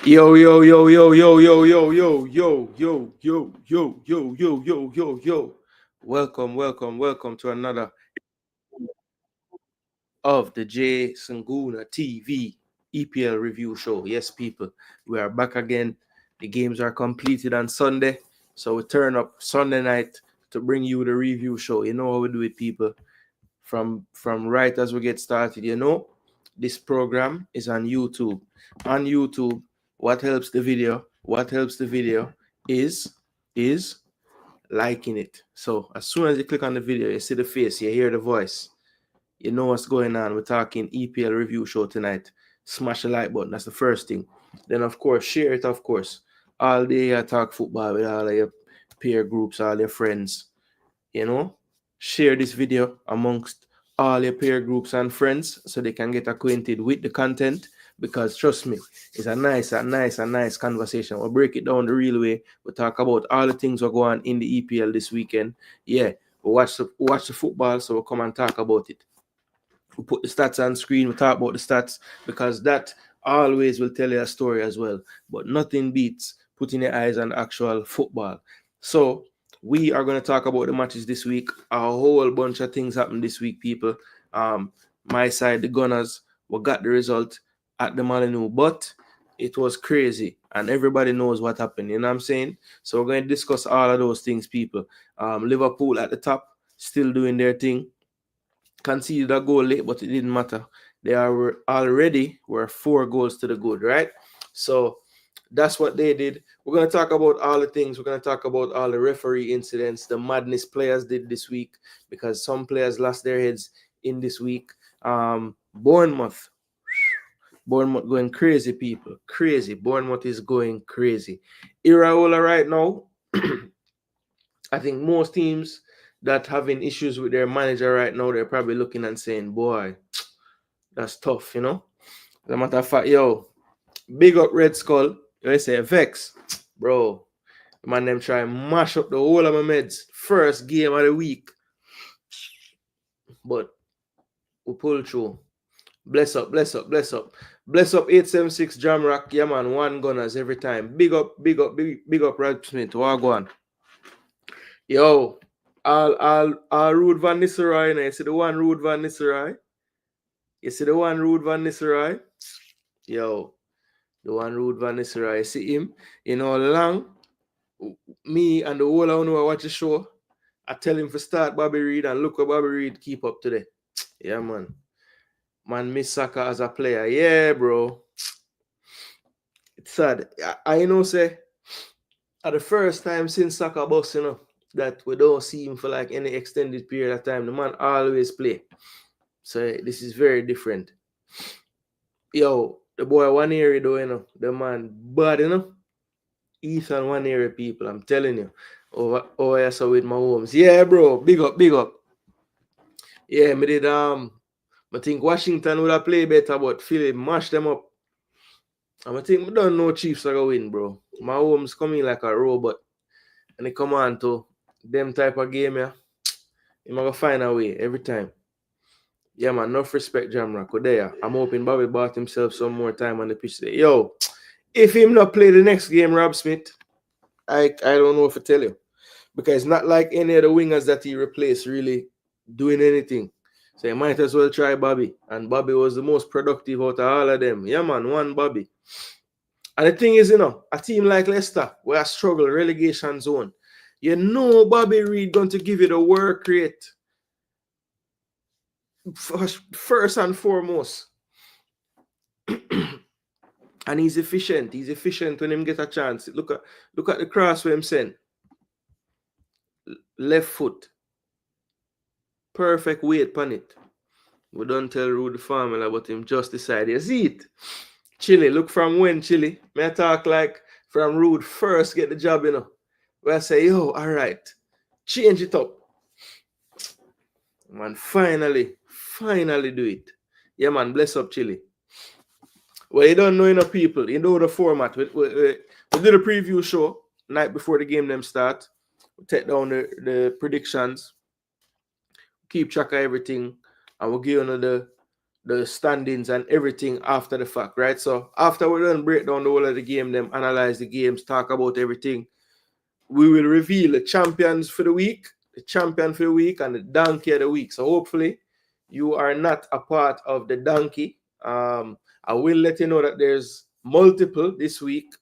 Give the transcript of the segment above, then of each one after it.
Yo, yo, yo, yo, yo, yo, yo, yo, yo, yo, yo, yo, yo, yo, yo, yo, yo. Welcome, welcome, welcome to another of the Jason Gooner TV EPL review show. Yes, people, we are back again. The games are completed on Sunday, so we turn up Sunday night to bring you the review show. You know how we do it, people. From right as we get started, this program is on YouTube. On YouTube, what helps the video? What helps the video is liking it. So as soon as you click on the video, you see the face, you hear the voice, you know what's going on. We're talking EPL review show tonight. Smash the like button. That's the first thing. Then of course share it. Of course, all day I talk football with all of your peer groups, all your friends. You know, share this video amongst all your peer groups and friends so they can get acquainted with the content, because trust me, it's a nice conversation. We'll break it down the real way. We'll talk about all the things that go on in the EPL this weekend. Yeah, we'll watch the football, so we'll come and talk about it. We'll put the stats on screen, we'll talk about the stats, because that always will tell you a story as well. But nothing beats putting your eyes on actual football. So we are going to talk about the matches this week. A whole bunch of things happened this week, people. My side, the Gunners, we got the result at the Molyneux, but it was crazy, and everybody knows what happened. You know what I'm saying? So we're going to discuss all of those things, people. Liverpool at the top, still doing their thing. Conceded a goal late, but it didn't matter. They were 4 goals to the good, right? So that's what they did. We're going to talk about all the things. We're going to talk about all the referee incidents, the madness players did this week, because some players lost their heads in this week. Bournemouth going crazy, people. Crazy. Bournemouth is going crazy. Iraola right now, I think most teams that having issues with their manager right now, they're probably looking and saying, boy, that's tough, you know? As a matter of fact, yo, big up Red Skull. You say Vex, bro. Man, them try and mash up the whole of my meds. First game of the week. But we pull through. Bless up, bless up, bless up. Bless up 876 Jamrock. Yeah, man, one gunners every time. Big up, big up Rad Smith. Wagwan. Yo, all Rude Van Nistelrooy, you know, you see the one Rude Van Nistelrooy? You see the one Rude Van Nistelrooy? Yo, the one Rude Van Nistelrooy. You see him? You know, long, me and the whole of who watch the show, I tell him to start Bobby Reed, and look what Bobby Reed keep up today. Yeah, man. Man, miss Saka as a player. Yeah, bro. It's sad. I know, say, at the first time since Saka bus, you know, that we don't see him for like any extended period of time. The man always play. So this is very different. Yo, the boy one area though, you know, the man bad, you know. Ethan one area people, I'm telling you. Oh, yeah, so with my homes. Yeah, bro. Big up, big up. Yeah, me did I think Washington would have played better, but Philly mashed them up. And I think we don't know Chiefs are gonna win, bro. My homes coming like a robot. And they come on to them type of game, yeah. You gonna find a way every time. Yeah, man, enough respect, Jamrock. There. I'm hoping Bobby bought himself some more time on the pitch today. Yo, if him not play the next game, Rob Smith, I don't know if I tell you. Because it's not like any of the wingers that he replaced really doing anything. So you might as well try Bobby. And Bobby was the most productive out of all of them. Yeah, man, one Bobby. And the thing is, you know, a team like Leicester, where I struggle, relegation zone, you know Bobby Reed going to give you the work rate first and foremost. And he's efficient. He's efficient when him get a chance. Look at the cross where him send. Left foot. Perfect weight on it. We don't tell Rude the formula, but him just decide. You see it? Chile, look from when, Chile? May I talk like from Rude first get the job, you know? Where I say, yo, all right, change it up. Man, finally do it. Yeah, man, bless up Chile. Well, you don't know enough people. You know the format. We did a preview show night before the game them start. We take down the predictions, keep track of everything, and we'll give you the standings and everything after the fact, right? So after we done break down the whole of the game, them analyze the games, talk about everything, we will reveal the champions for the week, the champion for the week, and the donkey of the week. So hopefully you are not a part of the donkey. I will let you know that there's multiple this week.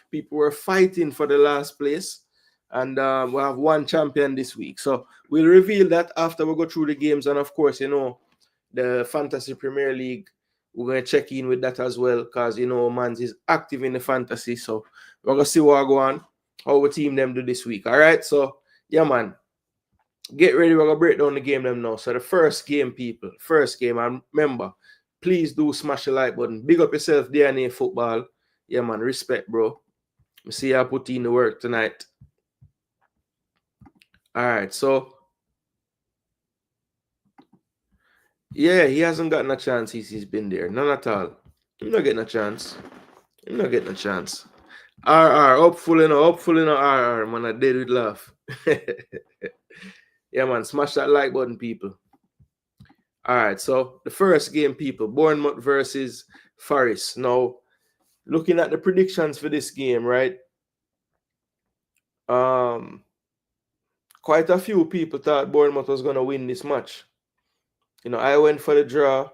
People were fighting for the last place, and we'll have one champion this week. So we'll reveal that after we go through the games, and of course, the Fantasy Premier League. We're going to check in with that as well because, Mans is active in the fantasy. So we're going to see what go on, how we team them do this week. All right. So, yeah, man. Get ready. We're going to break down the game them now. So the first game, people. First game. And remember, please do smash the like button. Big up yourself, DNA Football. Yeah, man. Respect, bro. I see I put in the work tonight. All right. So, yeah, he hasn't gotten a chance since he's been there. None at all. He's not getting a chance. He's not getting a chance. Hopefully no, RR, man. I did with laugh. Yeah, man. Smash that like button, people. All right. So, the first game, people. Bournemouth versus Forest. Now, looking at the predictions for this game, right? Quite a few people thought Bournemouth was going to win this match. I went for the draw.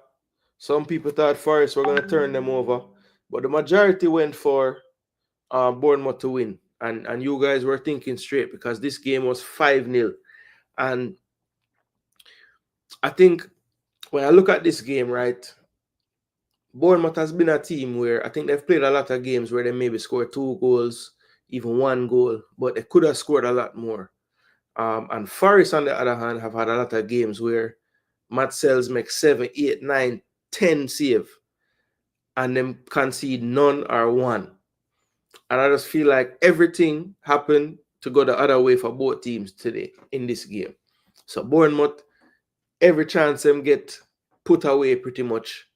Some people thought Forest were going to turn them over, but the majority went for Bournemouth to win. And you guys were thinking straight because this game was 5-0. And I think when I look at this game, right, Bournemouth has been a team where I think they've played a lot of games where they maybe scored 2 goals, even 1 goal, but they could have scored a lot more. And Forest, on the other hand, have had a lot of games where Matt Sells makes 7, 8, 9, 10 save and them concede none or one. And I just feel like everything happened to go the other way for both teams today in this game. So Bournemouth, every chance them get put away pretty much.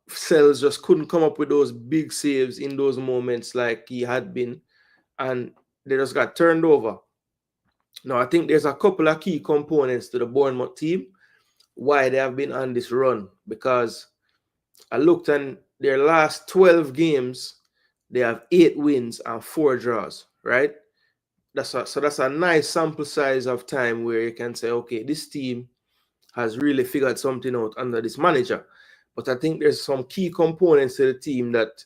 Sells just couldn't come up with those big saves in those moments like he had been. And they just got turned over. Now, I think there's a couple of key components to the Bournemouth team why they have been on this run. Because I looked at their last 12 games, they have 8 wins and 4 draws, right? So that's a nice sample size of time where you can say, okay, this team has really figured something out under this manager. But I think there's some key components to the team that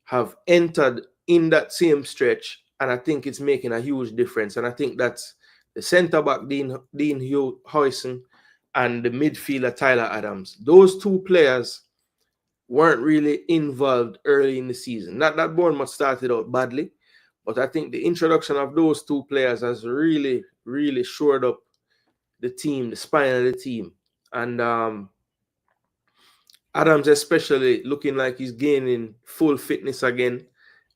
have entered in that same stretch, and I think it's making a huge difference. And I think that's the centre-back, Dean Huijsen, and the midfielder, Tyler Adams. Those 2 players weren't really involved early in the season. Not that Bournemouth started out badly, but I think the introduction of those 2 players has really, really shored up the team, the spine of the team. And Adams especially looking like he's gaining full fitness again.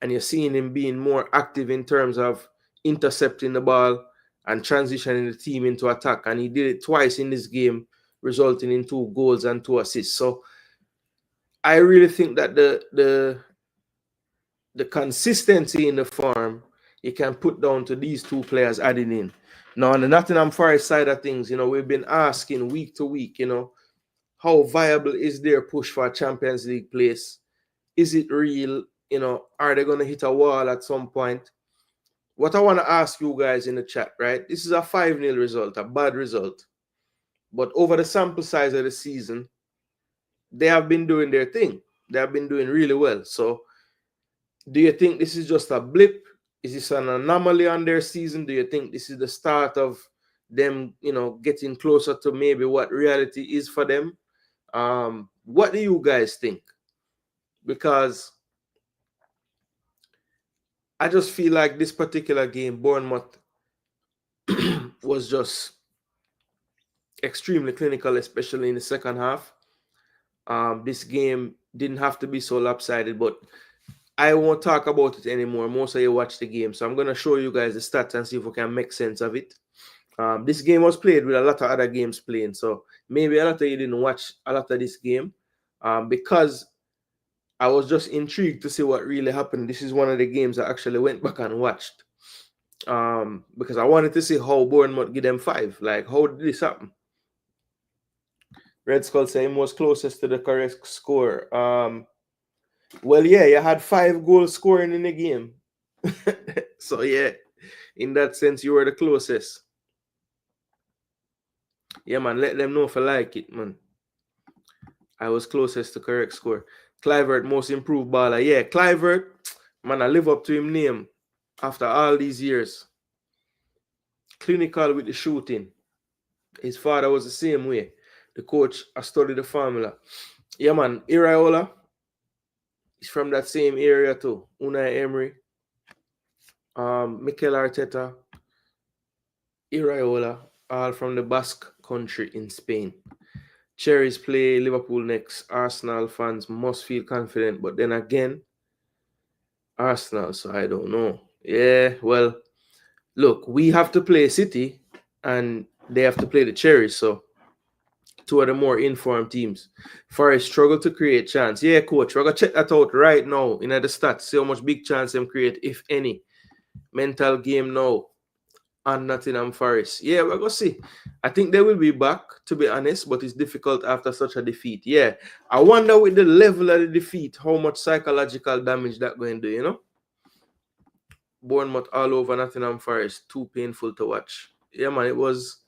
And you're seeing him being more active in terms of intercepting the ball and transitioning the team into attack. And he did it twice in this game, resulting in 2 goals and 2 assists. So I really think that the consistency in the form you can put down to these 2 players adding in. Now, on the Nottingham Forest side of things, we've been asking week to week, how viable is their push for a Champions League place? Is it real? Are they going to hit a wall at some point? What I want to ask you guys in the chat, right? This is a 5-0 result, a bad result. But over the sample size of the season, they have been doing their thing. They have been doing really well. So do you think this is just a blip? Is this an anomaly on their season? Do you think this is the start of them, getting closer to maybe what reality is for them? What do you guys think? Because I just feel like this particular game, Bournemouth was just extremely clinical, especially in the second half. This game didn't have to be so lopsided, but I won't talk about it anymore. Most of you watch the game. So I'm going to show you guys the stats and see if we can make sense of it. This game was played with a lot of other games playing. So maybe a lot of you didn't watch a lot of this game because I was just intrigued to see what really happened. This is one of the games I actually went back and watched because I wanted to see how Bournemouth give them 5. Like, how did this happen? Red Skull say him was closest to the correct score. Well, yeah, you had 5 goals scoring in the game. So yeah, in that sense, you were the closest. Yeah, man, let them know if I like it, man. I was closest to correct score. Clivert, most improved baller. Yeah, Clivert, man, I live up to him name after all these years. Clinical with the shooting. His father was the same way. The coach, I studied the formula. Yeah, man, Iraola is from that same area too. Unai Emery, Mikel Arteta, Iraola, all from the Basque country in Spain. Cherries play Liverpool next. Arsenal fans must feel confident, but then again, Arsenal, so I don't know. Yeah, well, look, we have to play City and they have to play the Cherries, so two of the more informed teams. Forest struggle to create chance. Yeah, coach, we're gonna check that out right now in the stats. See how much big chance them create, if any. Mental game now on Nottingham Forest. Yeah, we're gonna see. I think they will be back, to be honest, but it's difficult after such a defeat. Yeah. I wonder with the level of the defeat, how much psychological damage that going to do, you know? Bournemouth all over Nottingham Forest. Too painful to watch. Yeah, man, it was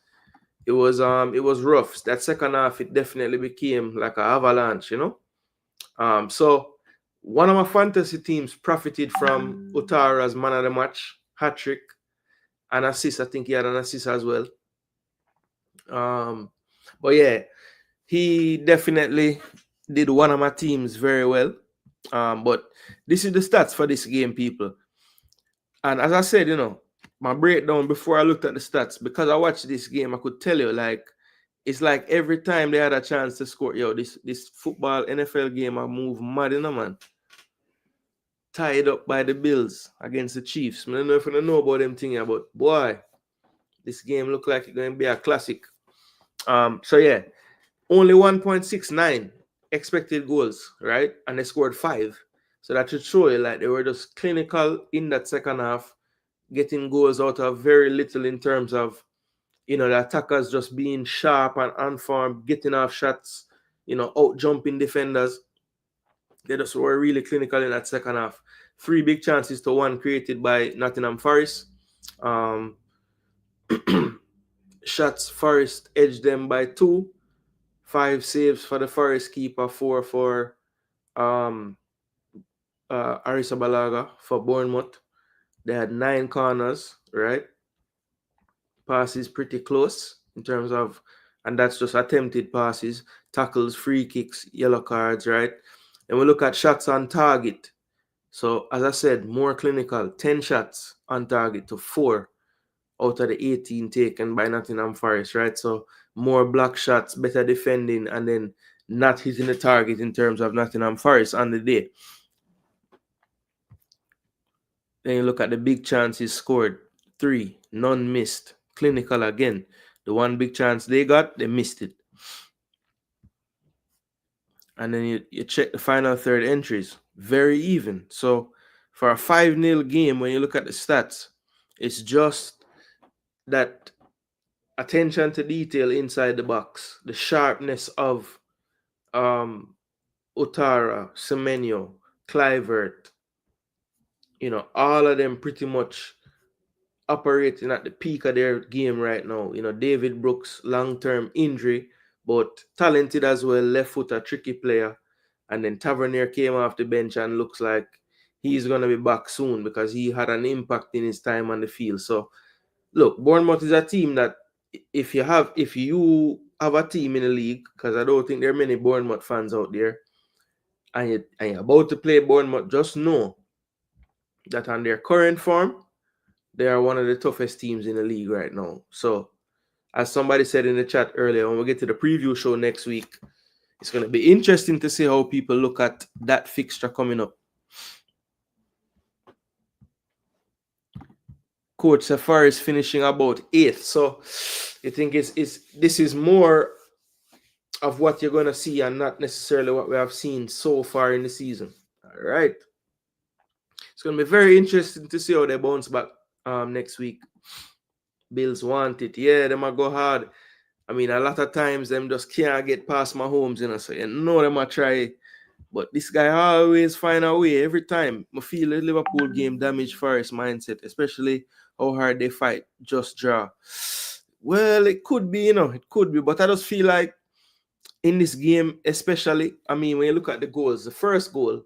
rough. That second half, it definitely became like an avalanche, you know? So one of my fantasy teams profited from Utara's man of the match, hat trick, and assist. I think he had an assist as well. But yeah, he definitely did one of my teams very well. But this is the stats for this game, people. And as I said, my breakdown before I looked at the stats, because I watched this game, I could tell you, like, it's like every time they had a chance to score, this football NFL game, I move mad, man. Tied up by the Bills against the Chiefs. I don't know if you know about them thing, but boy, this game look like it's going to be a classic. So yeah, only 1.69 expected goals, right? And they scored 5. So that should show you like they were just clinical in that second half, getting goals out of very little in terms of, the attackers just being sharp and unformed, getting off shots, out jumping defenders. They just were really clinical in that second half. 3 big chances to 1 created by Nottingham Forest. Shots, Forest edged them by 2. 5 saves for the Forest keeper, 4 for Arisa Balaga for Bournemouth. They had 9 corners, right? Passes pretty close in terms of, and that's just attempted passes, tackles, free kicks, yellow cards, right? And we look at shots on target. So as I said, more clinical, 10 shots on target to 4 out of the 18 taken by Nottingham Forest, right? So more block shots, better defending, and then not hitting the target in terms of Nottingham Forest on the day. Then you look at the big chances scored, 3, none missed. Clinical again. The one big chance they got, they missed it. And then you check the final third entries, very even. So for a 5-0 game, when you look at the stats, it's just that attention to detail inside the box, the sharpness of Otara, Semenyo, Clivert, all of them pretty much operating at the peak of their game right now. David Brooks, long-term injury, but talented as well, left foot, a tricky player. And then Tavernier came off the bench and looks like he's going to be back soon because he had an impact in his time on the field. So, look, Bournemouth is a team that if you have a team in the league, because I don't think there are many Bournemouth fans out there, and you're about to play Bournemouth, just know that on their current form, they are one of the toughest teams in the league right now. So, as somebody said in the chat earlier, when we get to the preview show next week, it's going to be interesting to see how people look at that fixture coming up. Coach Safari is finishing about 8th. So, you think this is more of what you're going to see and not necessarily what we have seen so far in the season. All right. It's going to be very interesting to see how they bounce back next week. Bills want it. Yeah, they might go hard. I mean, a lot of times them just can't get past Mahomes, so you know them a try. But this guy always find a way every time. I feel the Liverpool game damage Forest mindset, especially how hard they fight, just draw. Well, it could be, it could be. But I just feel like in this game, especially, I mean, when you look at the goals, the first goal,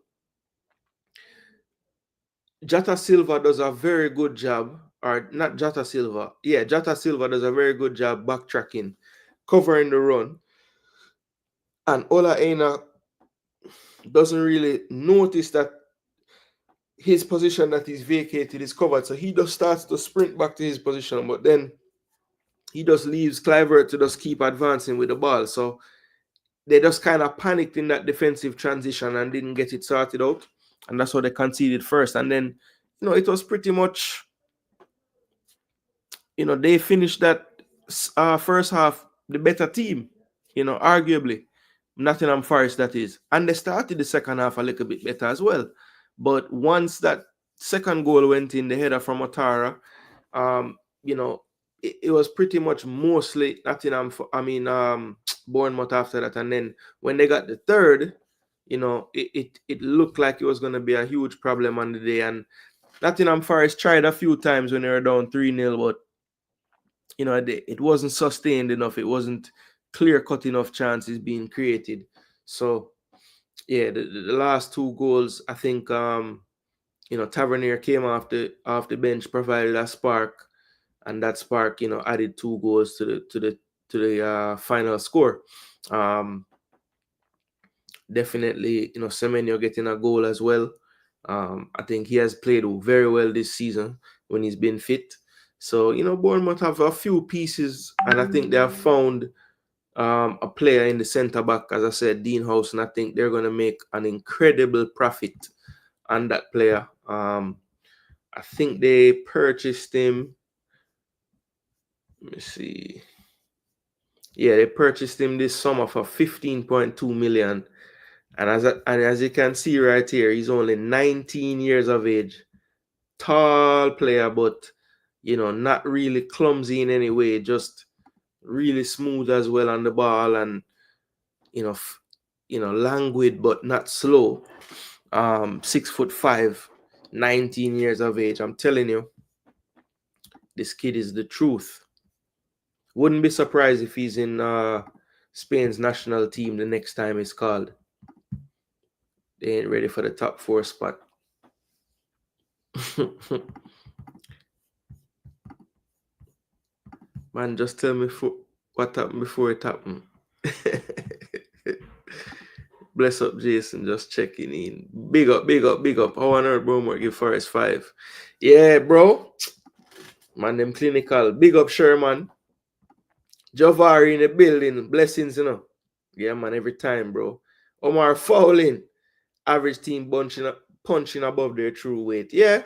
Jota Silva does a very good job, or not Jota Silva. Yeah, Jota Silva does a very good job backtracking, covering the run. And Ola Aina doesn't really notice that his position that he's vacated is covered. So he just starts to sprint back to his position, but then he just leaves Clivert to just keep advancing with the ball. So they just kind of panicked in that defensive transition and didn't get it sorted out. And that's how they conceded first. And then, it was pretty much, they finished that first half the better team, arguably. Nottingham Forest, that is. And they started the second half a little bit better as well. But once that second goal went in, the header from Ouattara, it was pretty much mostly Bournemouth after that. And then when they got the third, it looked like it was going to be a huge problem on the day. And Nottingham Forest tried a few times when they were down 3-0, but it wasn't sustained enough. It wasn't clear-cut enough chances being created. So, yeah, the last two goals, I think, Tavernier came off the bench, provided a spark, and that spark, added 2 goals to the final score. Definitely, Semenyo getting a goal as well. I think he has played very well this season when he's been fit. So, Bournemouth have a few pieces, and I think they have found a player in the centre back, as I said, Dean House, and I think they're going to make an incredible profit on that player. I think they purchased him. Let me see. Yeah, they purchased him this summer for 15.2 million. And as you can see right here, he's only 19 years of age. Tall player, but not really clumsy in any way, just really smooth as well on the ball, and languid but not slow. 6'5", 19 years of age. I'm telling you, this kid is the truth. Wouldn't be surprised if he's in Spain's national team the next time it's called. They ain't ready for the top 4 spot. Man, just tell me what happened before it happened. Bless up, Jason. Just checking in. Big up, big up, big up. How on earth, bro? Give Forest 5. Yeah, bro. Man, them clinical. Big up, Sherman. Javari in the building. Blessings, Yeah, man, every time, bro. Omar fouling. Average team punching above their true weight. Yeah.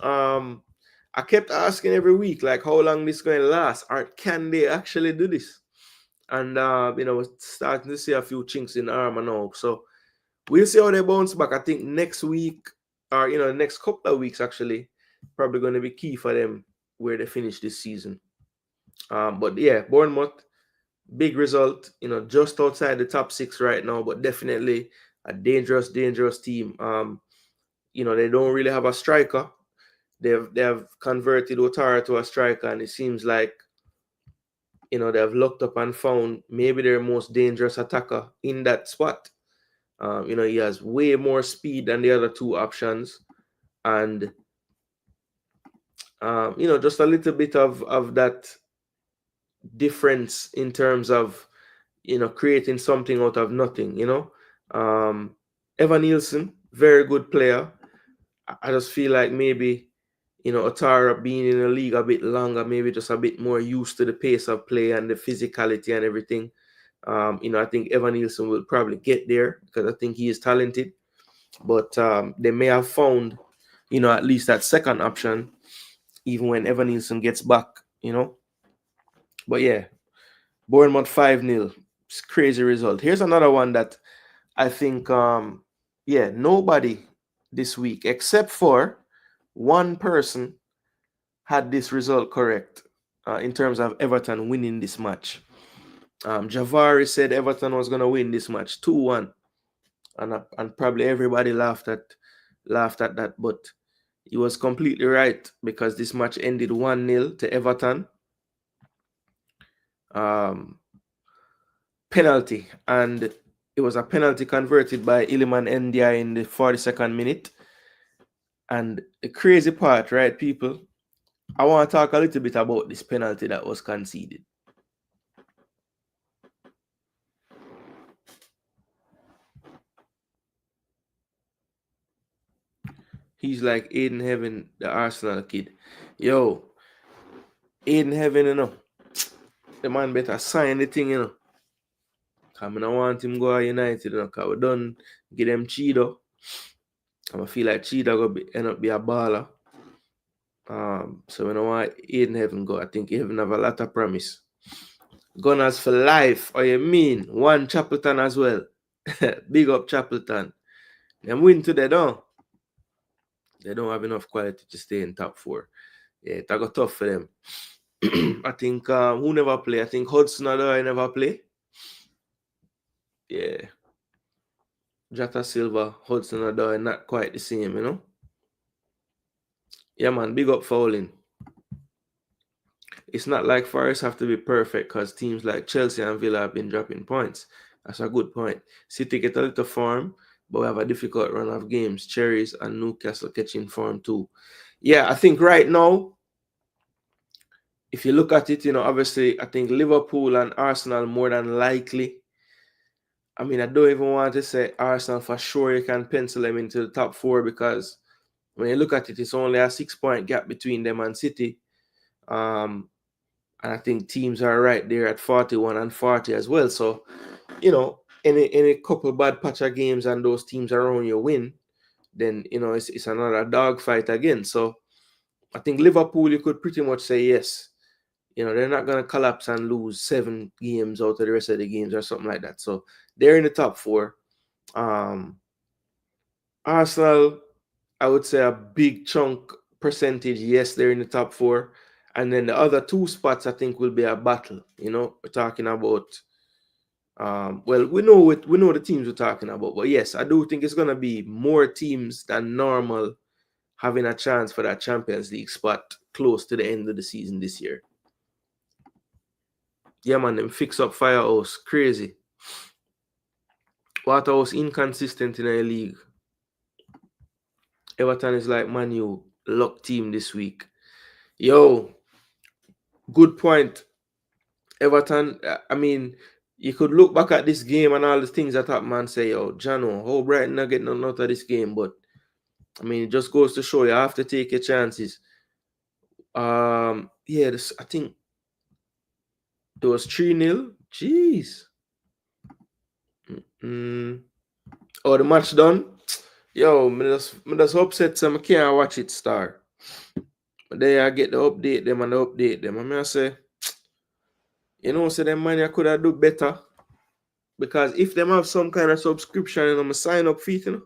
I kept asking every week, like, how long this going to last, or can they actually do this? And starting to see a few chinks in the armor now. So we'll see how they bounce back. I think next week, or the next couple of weeks, actually, probably going to be key for them where they finish this season. But yeah, Bournemouth, big result. Just outside the top 6 right now, but definitely a dangerous team. They don't really have a striker. They have converted Ouattara to a striker, and it seems like they have looked up and found maybe their most dangerous attacker in that spot. He has way more speed than the other 2 options, and just a little bit of that difference in terms of creating something out of nothing. Evan Nielsen, very good player. I just feel like maybe Ouattara being in the league a bit longer, maybe just a bit more used to the pace of play and the physicality and everything. I think Evan Nielsen will probably get there because I think he is talented. But they may have found, at least that second option, even when Evan Nielsen gets back, But yeah, Bournemouth 5-0. It's crazy result. Here's another one that I think, nobody this week, except for one person, had this result correct in terms of Everton winning this match. Javari said Everton was gonna win this match 2-1. And probably everybody laughed at that, but he was completely right because this match ended 1-0 to Everton. Penalty, and it was a penalty converted by Iliman Ndiaye in the 42nd minute. And the crazy part, right, people, I want to talk a little bit about this penalty that was conceded. He's like Aiden Heaven, the Arsenal kid. Yo, Aiden Heaven, you know, the man better sign the thing, you know. Because I don't want him go to United, you know, because we done get them Cheeto. I feel like Cheetah going to end up be a baller. So when I want Aiden Heaven go, I think Heaven have a lot of promise. Gunners for life, or you mean one Chapelton as well. Big up Chapelton. Them win today, don't. They don't have enough quality to stay in top 4. Yeah, it got tough for them. I think who never play? I think Hudson Odoi never play. Yeah. Jota Silva, Hudson Odoi, not quite the same, you know. Yeah, man, big up Fouling. It's not like Forest have to be perfect because teams like Chelsea and Villa have been dropping points. That's a good point. City get a little form, but we have a difficult run of games. Cherries and Newcastle catching form too. Yeah, I think right now, if you look at it, you know, obviously, I think Liverpool and Arsenal more than likely. I mean, I don't even want to say Arsenal for sure. You can pencil them into the top 4 because when you look at it, it's only a 6-point gap between them and City. And I think teams are right there at 41 and 40 as well. So, you know, any couple bad patch of games and those teams around you win, then, you know, it's another dogfight again. So I think Liverpool, you could pretty much say yes. You know, they're not going to collapse and lose 7 games out of the rest of the games or something like that. So they're in the top 4. Arsenal, I would say a big chunk percentage, yes, they're in the top 4. And then the other 2 spots, I think, will be a battle. You know, we're talking about, well, we know the teams we're talking about. But yes, I do think it's going to be more teams than normal having a chance for that Champions League spot close to the end of the season this year. Yeah, man, them fix up Firehouse. Crazy. Waterhouse inconsistent in a league. Everton is like Man U, luck team this week. Yo, good point. Everton, I mean, you could look back at this game and all the things that happened and say, yo, Jano, how Brighton not getting nothing out of this game? But, I mean, it just goes to show you have to take your chances. Yeah, I think it was 3-0. Jeez. Oh, the match done? Yo, me just upset so I can't watch it start. But then I get the update them and the update them. And I say, you know, so them money I could have do better. Because if them have some kind of subscription and I'm a sign up fee, you know.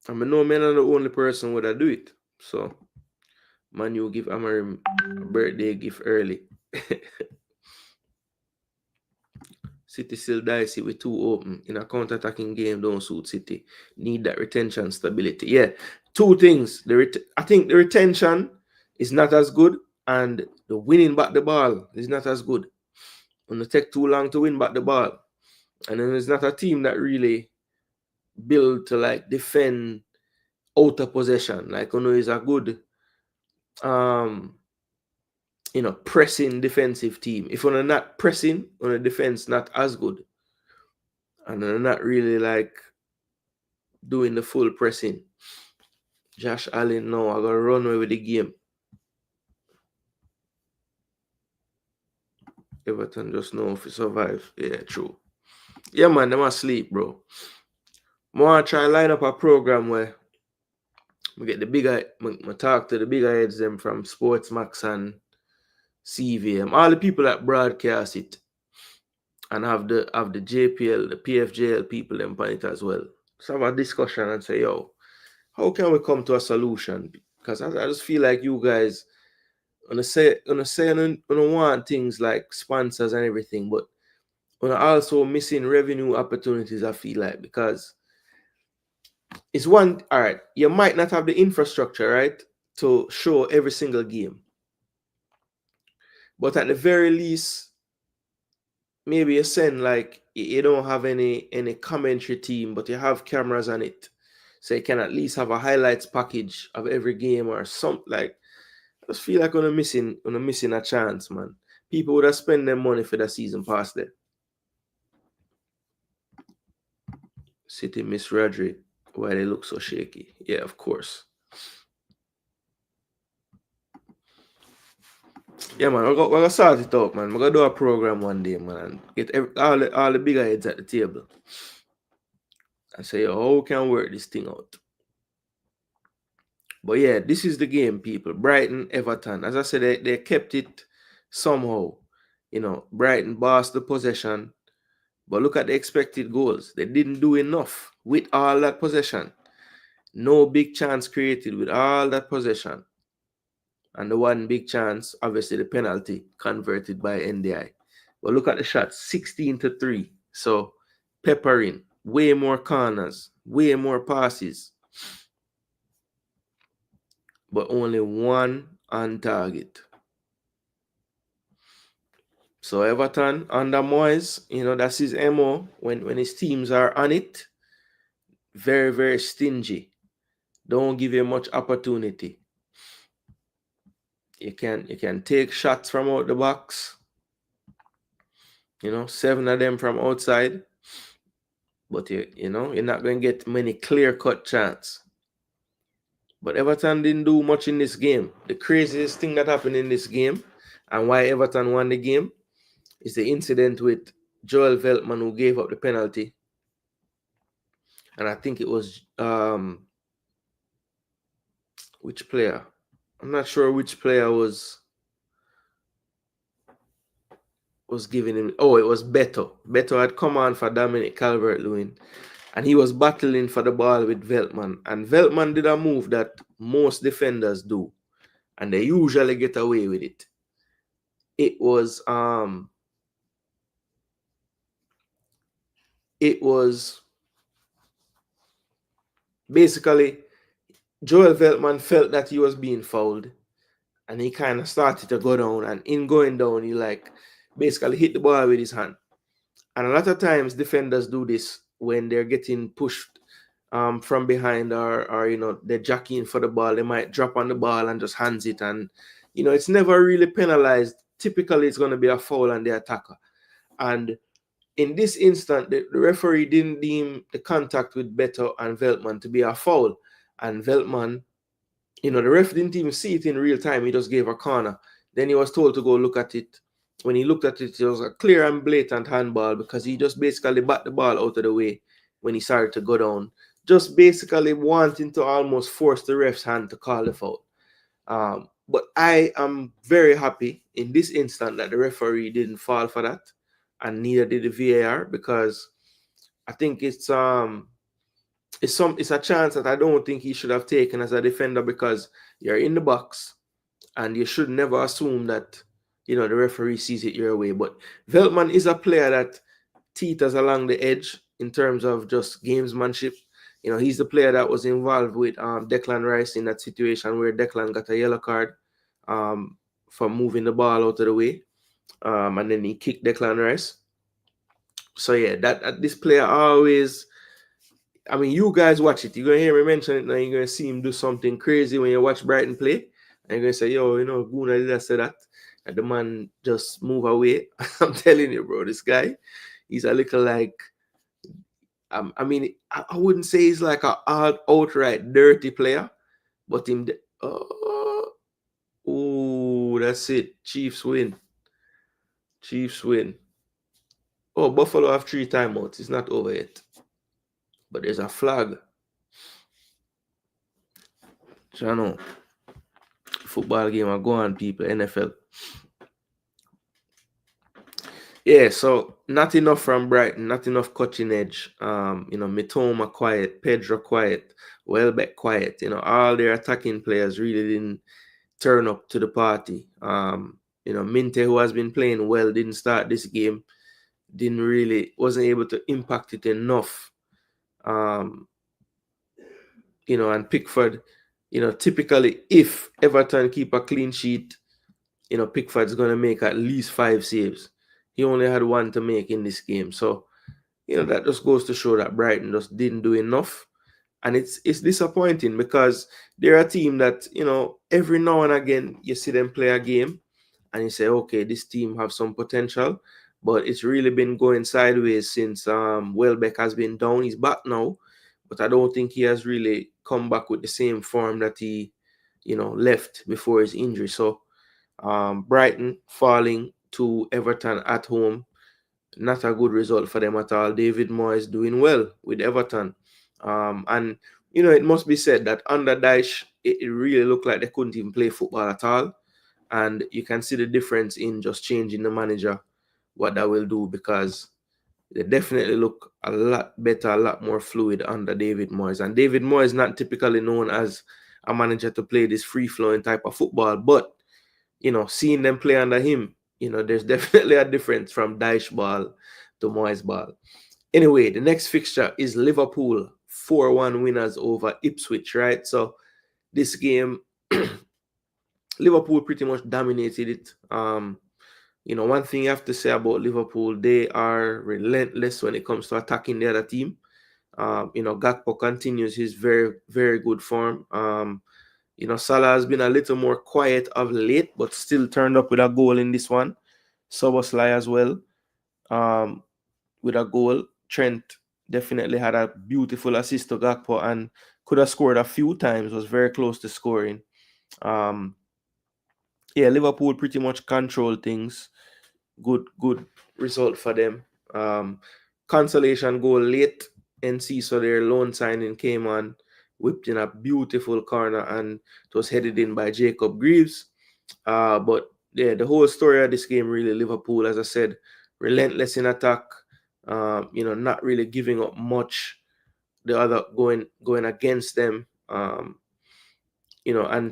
I know I'm not the only person would have do it. So man, you give Amarim a birthday gift early. City still dicey with 2 open. In a counter-attacking game, don't suit City. Need that retention stability. Yeah, 2 things. I think the retention is not as good, and the winning back the ball is not as good. When it take too long to win back the ball. And then it's not a team that really build to like defend out of possession. Like, you know, is a good you know, pressing defensive team. If you're not pressing on a defense, not as good. And they're not really like doing the full pressing. Josh Allen, no, I gotta run away with the game. Everton just know if you survive. Yeah, true. Yeah, man, them asleep, bro. I want to try line up a program where we get the bigger, I talk to the bigger heads them from Sportsmax and CVM, all the people that broadcast it, and have the JPL, the PFJL people them on it as well. So have a discussion and say, yo, how can we come to a solution? Because I just feel like you guys, on I want things like sponsors and everything, but on also missing revenue opportunities, I feel like, because it's one, all right, you might not have the infrastructure, right, to show every single game. But at the very least, maybe you send like you don't have any commentary team, but you have cameras on it. So you can at least have a highlights package of every game or something. Like, I just feel like I'm missing a chance, man. People would have spent their money for the season pass there. City miss Rodri. Why they look so shaky? Yeah, of course. Yeah, man, we're gonna sort it out, man. We're gonna do a program one day, man, and get all the bigger heads at the table and say, yo, how we can work this thing out. But yeah, this is the game, people. Brighton, Everton. As I said, they kept it somehow. You know, Brighton bossed the possession. But look at the expected goals. They didn't do enough with all that possession. No big chance created with all that possession. And the one big chance, obviously the penalty converted by NDI. But look at the shots, 16-3. So peppering, way more corners, way more passes. But only one on target. So Everton under Moyes, you know, that's his MO when his teams are on it. Very, very stingy. Don't give him much opportunity. You can take shots from out the box. You know, 7 of them from outside. But you know, you're not going to get many clear-cut chance. But Everton didn't do much in this game. The craziest thing that happened in this game and why Everton won the game is the incident with Joel Veltman, who gave up the penalty. And I think it was which player? I'm not sure which player was giving him. Oh, it was Beto. Beto had come on for Dominic Calvert-Lewin, and he was battling for the ball with Veltman. And Veltman did a move that most defenders do, and they usually get away with it. It was basically Joel Veltman felt that he was being fouled, and he kind of started to go down. And in going down, he like basically hit the ball with his hand. And a lot of times defenders do this when they're getting pushed from behind, or you know, they're jockeying for the ball. They might drop on the ball and just hands it, and you know, it's never really penalized. Typically, it's going to be a foul on the attacker. And in this instant, the referee didn't deem the contact with Beto and Veltman to be a foul. And Veltman, you know, the ref didn't even see it in real time. He just gave a corner. Then he was told to go look at it. When he looked at it, it was a clear and blatant handball, because he just basically bat the ball out of the way when he started to go down, just basically wanting to almost force the ref's hand to call the foul. But I am very happy in this instant that the referee didn't fall for that, and neither did the VAR, because I think it's a chance that I don't think he should have taken as a defender, because you're in the box and you should never assume that, you know, the referee sees it your way. But Veltman is a player that teeters along the edge in terms of just gamesmanship. You know, he's the player that was involved with Declan Rice in that situation where Declan got a yellow card for moving the ball out of the way, and then he kicked Declan Rice. So yeah, that this player always, I mean, you guys watch it, you're gonna hear me mention it now. You're gonna see him do something crazy when you watch Brighton play, and you're gonna say, yo, you know, Gooner did I say that, and the man just move away. I'm telling you, bro, this guy, he's a little like, I mean, I wouldn't say he's like a outright dirty player, but him, oh, that's it. Chiefs win. Chiefs win. Oh, Buffalo have 3 timeouts. It's not over yet. But there's a flag. Chano. Football game are going on, people. NFL. Yeah, so not enough from Brighton, not enough cutting edge. You know, Mitoma quiet, Pedro quiet, Welbeck quiet. You know, all their attacking players really turn up to the party. Minte, who has been playing well, didn't start this game. Wasn't able to impact it enough. And Pickford, typically if Everton keep a clean sheet, Pickford's going to make at least 5 saves. He only had 1 to make in this game. So, that just goes to show that Brighton just didn't do enough. And it's disappointing because they're a team that, every now and again you see them play a game and you say, okay, this team have some potential. But it's really been going sideways since Welbeck has been down. He's back now, but I don't think he has really come back with the same form that he, left before his injury. So Brighton falling to Everton at home, not a good result for them at all. David Moyes doing well with Everton. And, it must be said that under Dyche, it really looked like they couldn't even play football at all. And you can see the difference in just changing the manager, what that will do, because they definitely look a lot better, a lot more fluid under David Moyes. And David Moyes is not typically known as a manager to play this free-flowing type of football, but seeing them play under him, there's definitely a difference from Dyche ball to Moyes ball. Anyway, the next fixture is Liverpool 4-1 winners over Ipswich, right? So this game, Liverpool pretty much dominated it. One thing you have to say about Liverpool, they are relentless when it comes to attacking the other team. Gakpo continues his very, very good form. Salah has been a little more quiet of late, but still turned up with a goal in this one. Szoboszlai as well, with a goal. Trent definitely had a beautiful assist to Gakpo and could have scored a few times, was very close to scoring. Liverpool pretty much controlled things. Good result for them. Consolation goal late, NC, so their loan signing came on, whipped in a beautiful corner, and it was headed in by Jacob Greaves. But the whole story of this game, really, Liverpool, as I said, relentless in attack, not really giving up much. The other going against them, and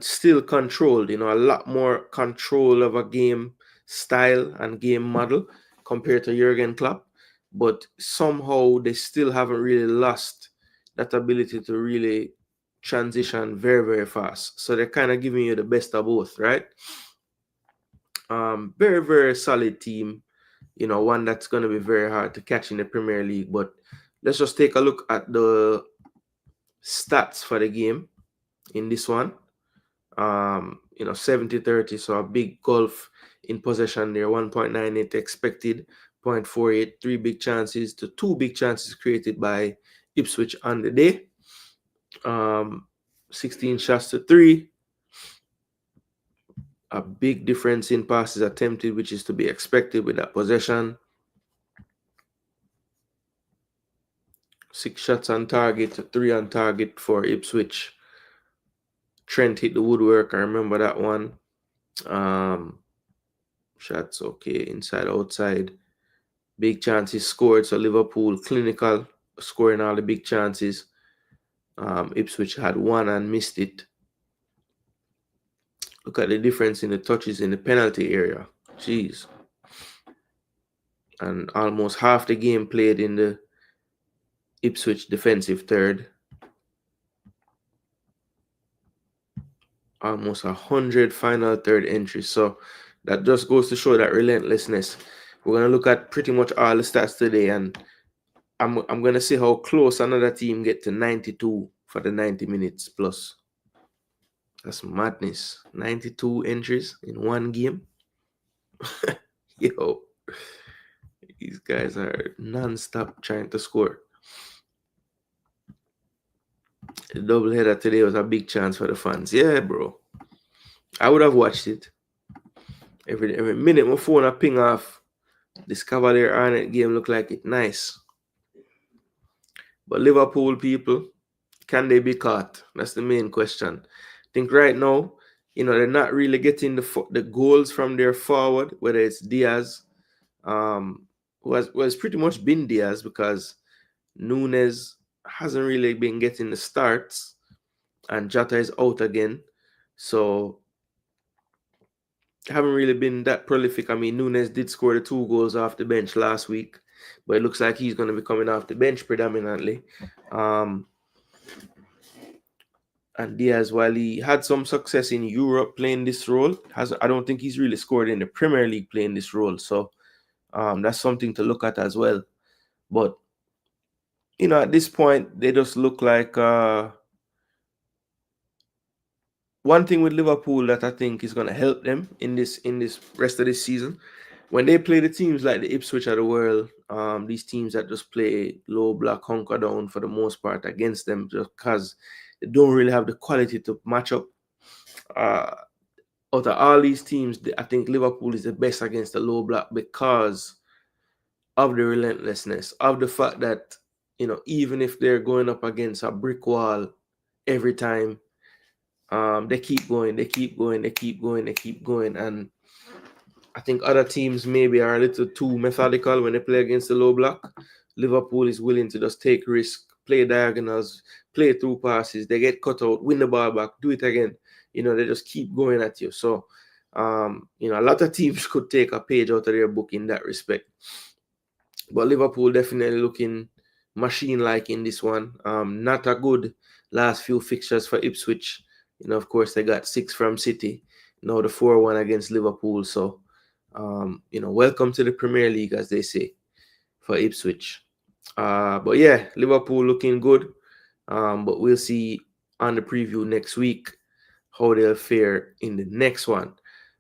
still controlled, a lot more control of a game style and game model compared to Jurgen Klopp. But somehow they still haven't really lost that ability to really transition very, very fast. So they're kind of giving you the best of both, right? Very, very solid team. One that's going to be very hard to catch in the Premier League. But let's just take a look at the stats for the game in this one. 70-30, so a big gulf in possession there. 1.98 expected, 0.48, 3 big chances to 2 big chances created by Ipswich on the day. 16 shots to 3. A big difference in passes attempted, which is to be expected with that possession. 6 shots on target to 3 on target for Ipswich. Trent hit the woodwork, I remember that one. Shots okay, inside, outside. Big chances scored, so Liverpool clinical, scoring all the big chances. Ipswich had 1 and missed it. Look at the difference in the touches in the penalty area. Jeez. And almost half the game played in the Ipswich defensive third. Almost 100 final third entries. So that just goes to show that relentlessness. We're going to look at pretty much all the stats today, and I'm going to see how close another team get to 92 for the 90 minutes plus. That's madness. 92 entries in one game. Yo, these guys are non-stop trying to score. The doubleheader today was a big chance for the fans. Yeah, bro. I would have watched it. Every minute my phone a ping off. This Cavalier Arnett game look like it nice. But Liverpool people, can they be caught? That's the main question. I think right now, they're not really getting the goals from their forward, whether it's Diaz, who has pretty much been Diaz, because Nunes hasn't really been getting the starts, and Jota is out again. So haven't really been that prolific. I mean, Nunes did score the 2 goals off the bench last week, but it looks like he's going to be coming off the bench predominantly. And Diaz, while he had some success in Europe playing this role, I don't think he's really scored in the Premier League playing this role. So that's something to look at as well. But at this point, they just look like one thing with Liverpool that I think is going to help them in this rest of this season. When they play the teams like the Ipswich of the world, these teams that just play low block, hunker down for the most part against them, just because they don't really have the quality to match up. Out of all these teams, I think Liverpool is the best against the low block because of the relentlessness, of the fact that, even if they're going up against a brick wall every time, they keep going, they keep going, they keep going, they keep going. And I think other teams maybe are a little too methodical when they play against the low block. Liverpool is willing to just take risk, play diagonals, play through passes. They get cut out, win the ball back, do it again. They just keep going at you. So, a lot of teams could take a page out of their book in that respect. But Liverpool definitely looking machine-like in this one. Not a good last few fixtures for Ipswich. Of course, they got 6 from City. Now the 4-1 against Liverpool. So, welcome to the Premier League, as they say, for Ipswich. But yeah, Liverpool looking good. But we'll see on the preview next week how they'll fare in the next one.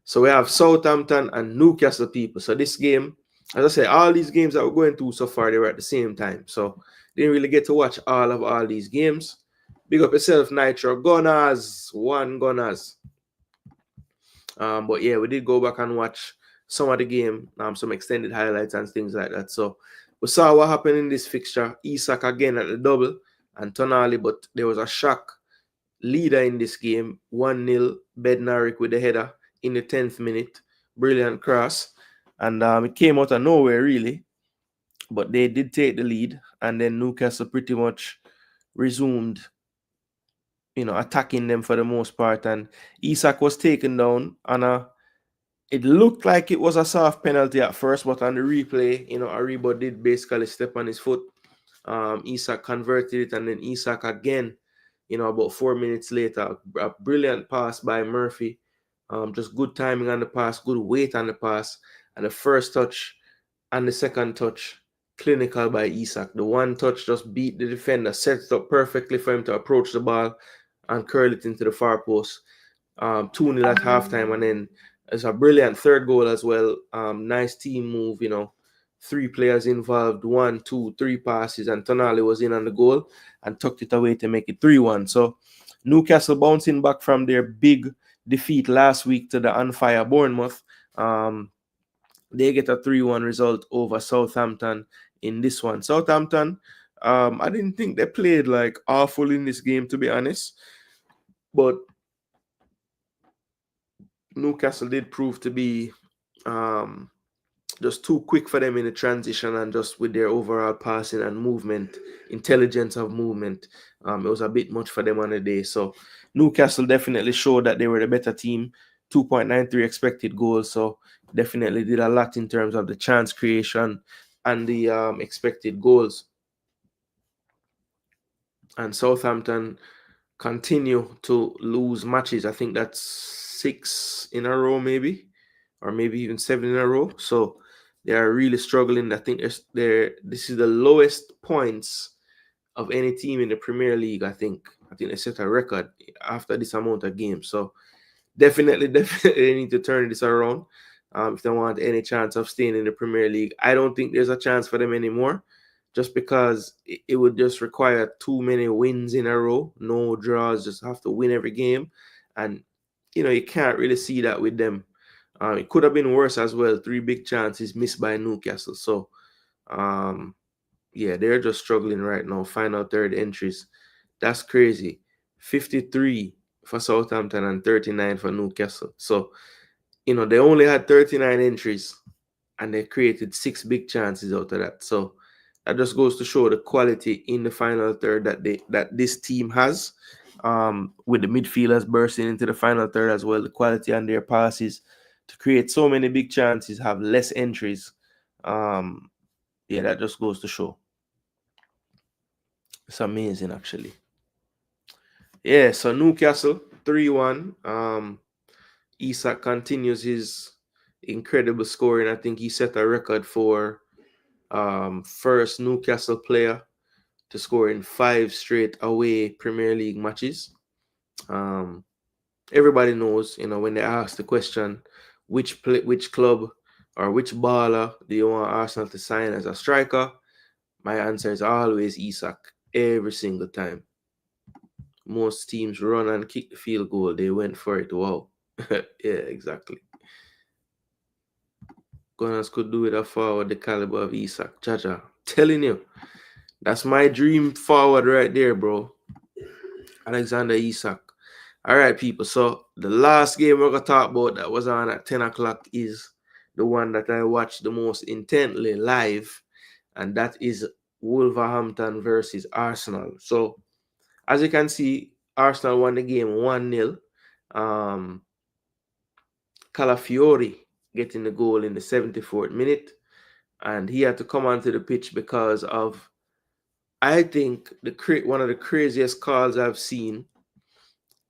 So we have Southampton and Newcastle, people. So this game, as I said, all these games that we're going through so far, they were at the same time. So didn't really get to watch all these games. Big up yourself, Nitro. Gunners. Gunners. But yeah, we did go back and watch some of the game, some extended highlights and things like that. So we saw what happened in this fixture. Isak again at the double and Tonali, but there was a shock leader in this game. 1-0, Bednarik with the header in the 10th minute. Brilliant cross. And it came out of nowhere, really. But they did take the lead. And then Newcastle pretty much resumed, attacking them for the most part. And Isak was taken down. And it looked like it was a soft penalty at first. But on the replay, Aribo did basically step on his foot. Isak converted it. And then Isak again, about 4 minutes later, a brilliant pass by Murphy. Just good timing on the pass, good weight on the pass. And the first touch and the second touch, clinical by Isak. The one touch just beat the defender, set it up perfectly for him to approach the ball and curl it into the far post. 2-0 at halftime. And then it's a brilliant third goal as well. Nice team move, 3 players involved, 1, 2, 3 passes, and Tonali was in on the goal and tucked it away to make it 3-1. So Newcastle bouncing back from their big defeat last week to the on fire Bournemouth. They get a 3-1 result over Southampton in this one. Southampton, I didn't think they played like awful in this game, to be honest. But Newcastle did prove to be just too quick for them in the transition, and just with their overall passing and movement, intelligence of movement, it was a bit much for them on the day. So Newcastle definitely showed that they were the better team. 2.93 expected goals, so definitely did a lot in terms of the chance creation and the expected goals. And Southampton continue to lose matches. I think that's 6 in a row, maybe, or maybe even 7 in a row. So they are really struggling. I think this is the lowest points of any team in the Premier League. I think they set a record after this amount of games. So definitely they need to turn this around if they want any chance of staying in the Premier League. I don't think there's a chance for them anymore, just because it would just require too many wins in a row, no draws, just have to win every game. And, you can't really see that with them. It could have been worse as well. 3 big chances missed by Newcastle. So, yeah, they're just struggling right now. Final third entries. That's crazy. 53 for Southampton and 39 for Newcastle. So, they only had 39 entries and they created 6 big chances out of that. So that just goes to show the quality in the final third that this team has. With the midfielders bursting into the final third as well, the quality on their passes, to create so many big chances, have less entries. Yeah, that just goes to show. It's amazing, actually. Yeah, so Newcastle 3-1. Isak continues his incredible scoring. I think he set a record for first Newcastle player to score in 5 straight away Premier League matches. Everybody knows, when they ask the question, which club or which baller do you want Arsenal to sign as a striker? My answer is always Isak, every single time. Most teams run and kick the field goal. They went for it. Wow. Yeah, exactly. Gunners could do with a forward the caliber of Isak. Jaja, telling you, that's my dream forward right there, bro. Alexander Isak. All right, people. So the last game we're going to talk about that was on at 10 o'clock is the one that I watched the most intently live, and that is Wolverhampton versus Arsenal. So as you can see, Arsenal won the game 1-0. Calafiori getting the goal in the 74th minute, and he had to come onto the pitch because of, I think, one of the craziest calls I've seen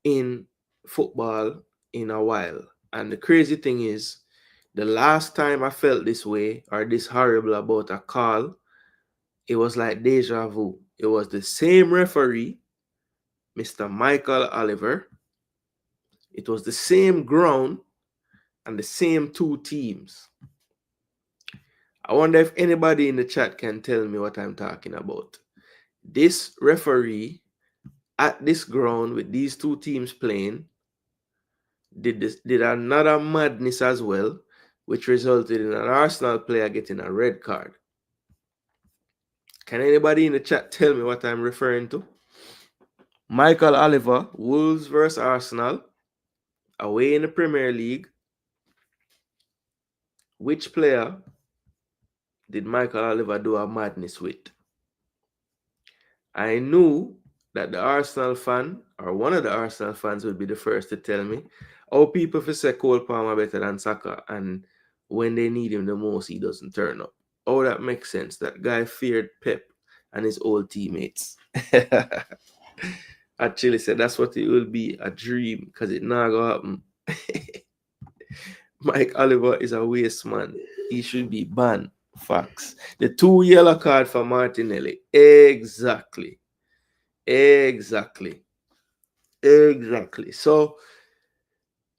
in football in a while. And the crazy thing is, the last time I felt this way or this horrible about a call, it was like deja vu. It was the same referee, Mr. Michael Oliver. It was the same ground and the same 2 teams. I wonder if anybody in the chat can tell me what I'm talking about. This referee at this ground with these 2 teams playing did another madness as well, which resulted in an Arsenal player getting a red card. Can anybody in the chat tell me what I'm referring to? Michael Oliver, Wolves versus Arsenal, away in the Premier League. Which player did Michael Oliver do a madness with? I knew that the Arsenal fan, or one of the Arsenal fans, would be the first to tell me, oh, people for say Cole Palmer better than Saka, and when they need him the most, he doesn't turn up. Oh, that makes sense. That guy feared Pep and his old teammates. Actually said that's what it will be, a dream, because it not gonna happen. Mike Oliver is a waste man. He should be banned. Facts. The 2 yellow card for Martinelli. Exactly. So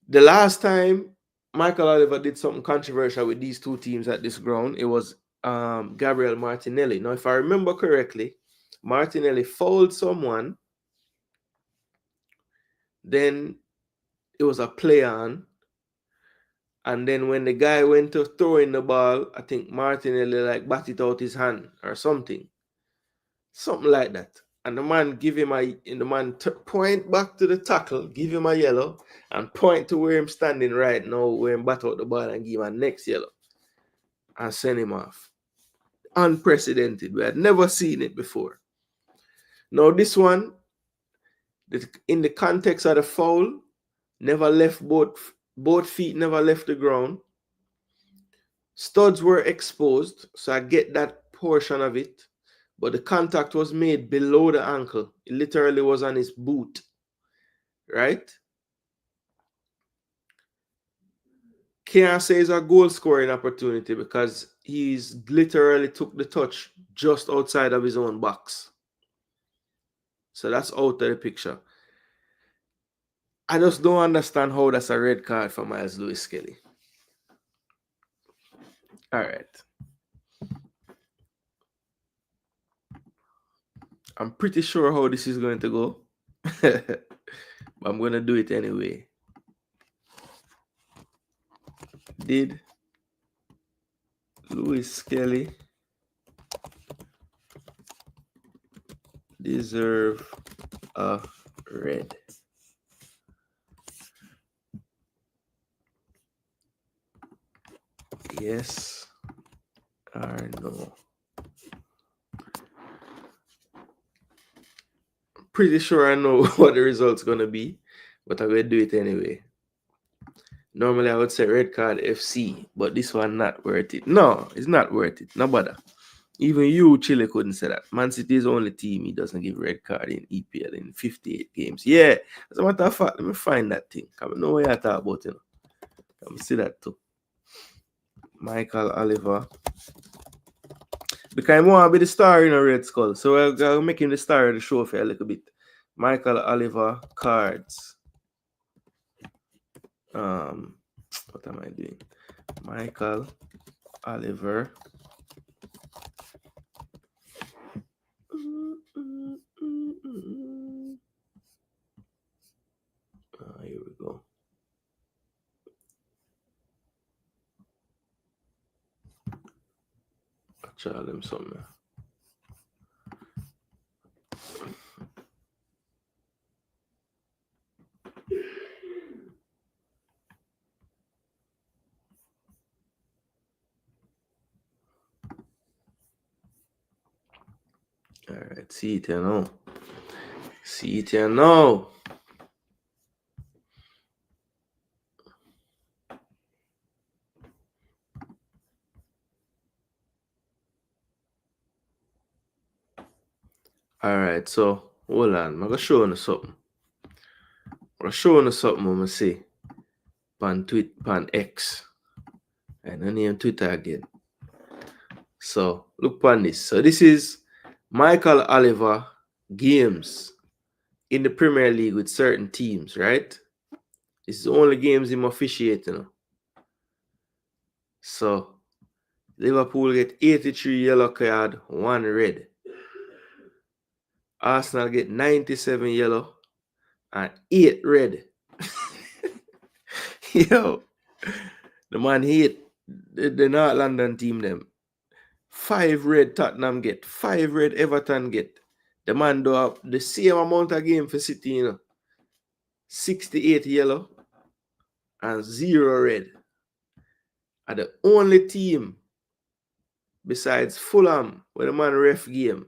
the last time Michael Oliver did something controversial with these 2 teams at this ground, it was Gabriel Martinelli. Now, if I remember correctly, Martinelli fouled someone, then it was a play on, and then when the guy went to throw in the ball, I think Martinelli batted out his hand or something like that. And the man point back to the tackle, give him a yellow, and point to where I'm standing right now, where I'm bat out the ball, and give him a next yellow and send him off. Unprecedented. We had never seen it before. Now this one, in the context of the foul, never left both feet never left the ground. Studs were exposed, so I get that portion of it. But the contact was made below the ankle. It literally was on his boot. Right? Can't say it's a goal scoring opportunity because he's literally took the touch just outside of his own box. So that's out of the picture. I just don't understand how that's a red card for Miles Lewis-Skelly. All right. I'm pretty sure how this is going to go. But I'm going to do it anyway. Did Lewis-Skelly deserve a red? Yes or no? Pretty sure I know what the result's going to be, but I'm going to do it anyway. Normally I would say red card FC, but this one not worth it. No, it's not worth it. No bother. Even you, Chile, couldn't say that. Man City is the only team he doesn't give red card in EPL in 58 games. Yeah, as a matter of fact, let me find that thing. I know what you're talking about, you know. Let me see that too. Michael Oliver. Because I want to be the star in a Red Skull. So we're making the star of the show for a little bit. Michael Oliver cards. What am I doing? Michael Oliver. Here we go. I'll try them somewhere. All right, see it here now. See it here now. All right, so hold on. I'm gonna show you something. I'm gonna see. Pan X. And I name Twitter again. So look upon this. So this is Michael Oliver games in the Premier League with certain teams, right? This is the only games him officiating. You know? So Liverpool get 83 yellow card, 1 red. Arsenal get 97 yellow and 8 red. Yo, the man hate the North London team them. 5 red Tottenham get, 5 red Everton get. The man do up the same amount of game for City, you know. 68 yellow and 0 red. Are the only team besides Fulham where the man ref game